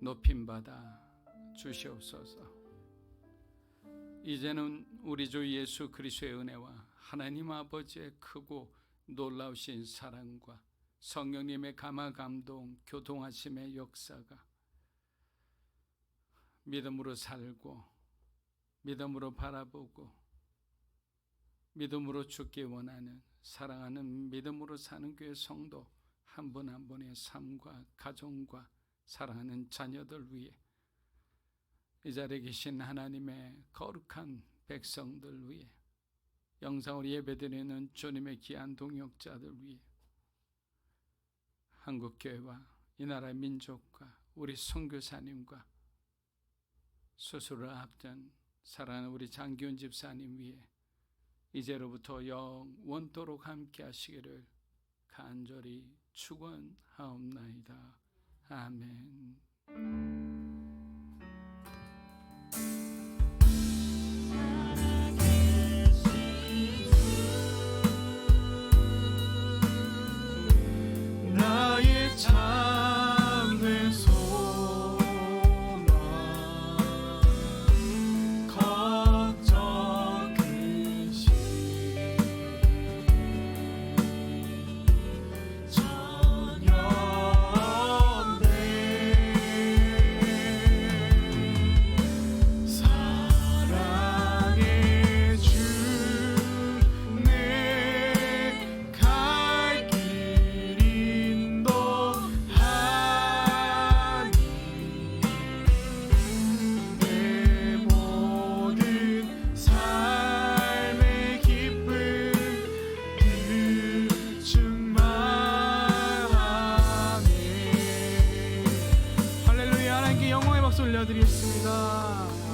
높임 받아 주시옵소서. 이제는 우리 주 예수 그리스도의 은혜와 하나님 아버지의 크고 놀라우신 사랑과 성령님의 감화 감동 교통하심의 역사가 믿음으로 살고 믿음으로 바라보고 믿음으로 죽기 원하는 사랑하는 믿음으로 사는 교회 성도 한 분 한 분의 삶과 가정과 사랑하는 자녀들 위해 이 자리에 계신 하나님의 거룩한 백성들 위해 영상으로 예배드리는 주님의 귀한 동역자들 위해 한국교회와 이 나라의 민족과 우리 선교사님과 수술을 앞둔 사랑하는 우리 장기훈 집사님 위해 이제로부터 영원토록 함께 하시기를 간절히 축원하옵나이다. 아멘. 나의 참된 소망 걱정 근심 전혀 없네. 사랑의 주 내 갈 길 인도하니 내 모든 삶의 기쁨 늘 충만하네. 할렐루야. 하나님께 영광의 박수 올려드리겠습니다.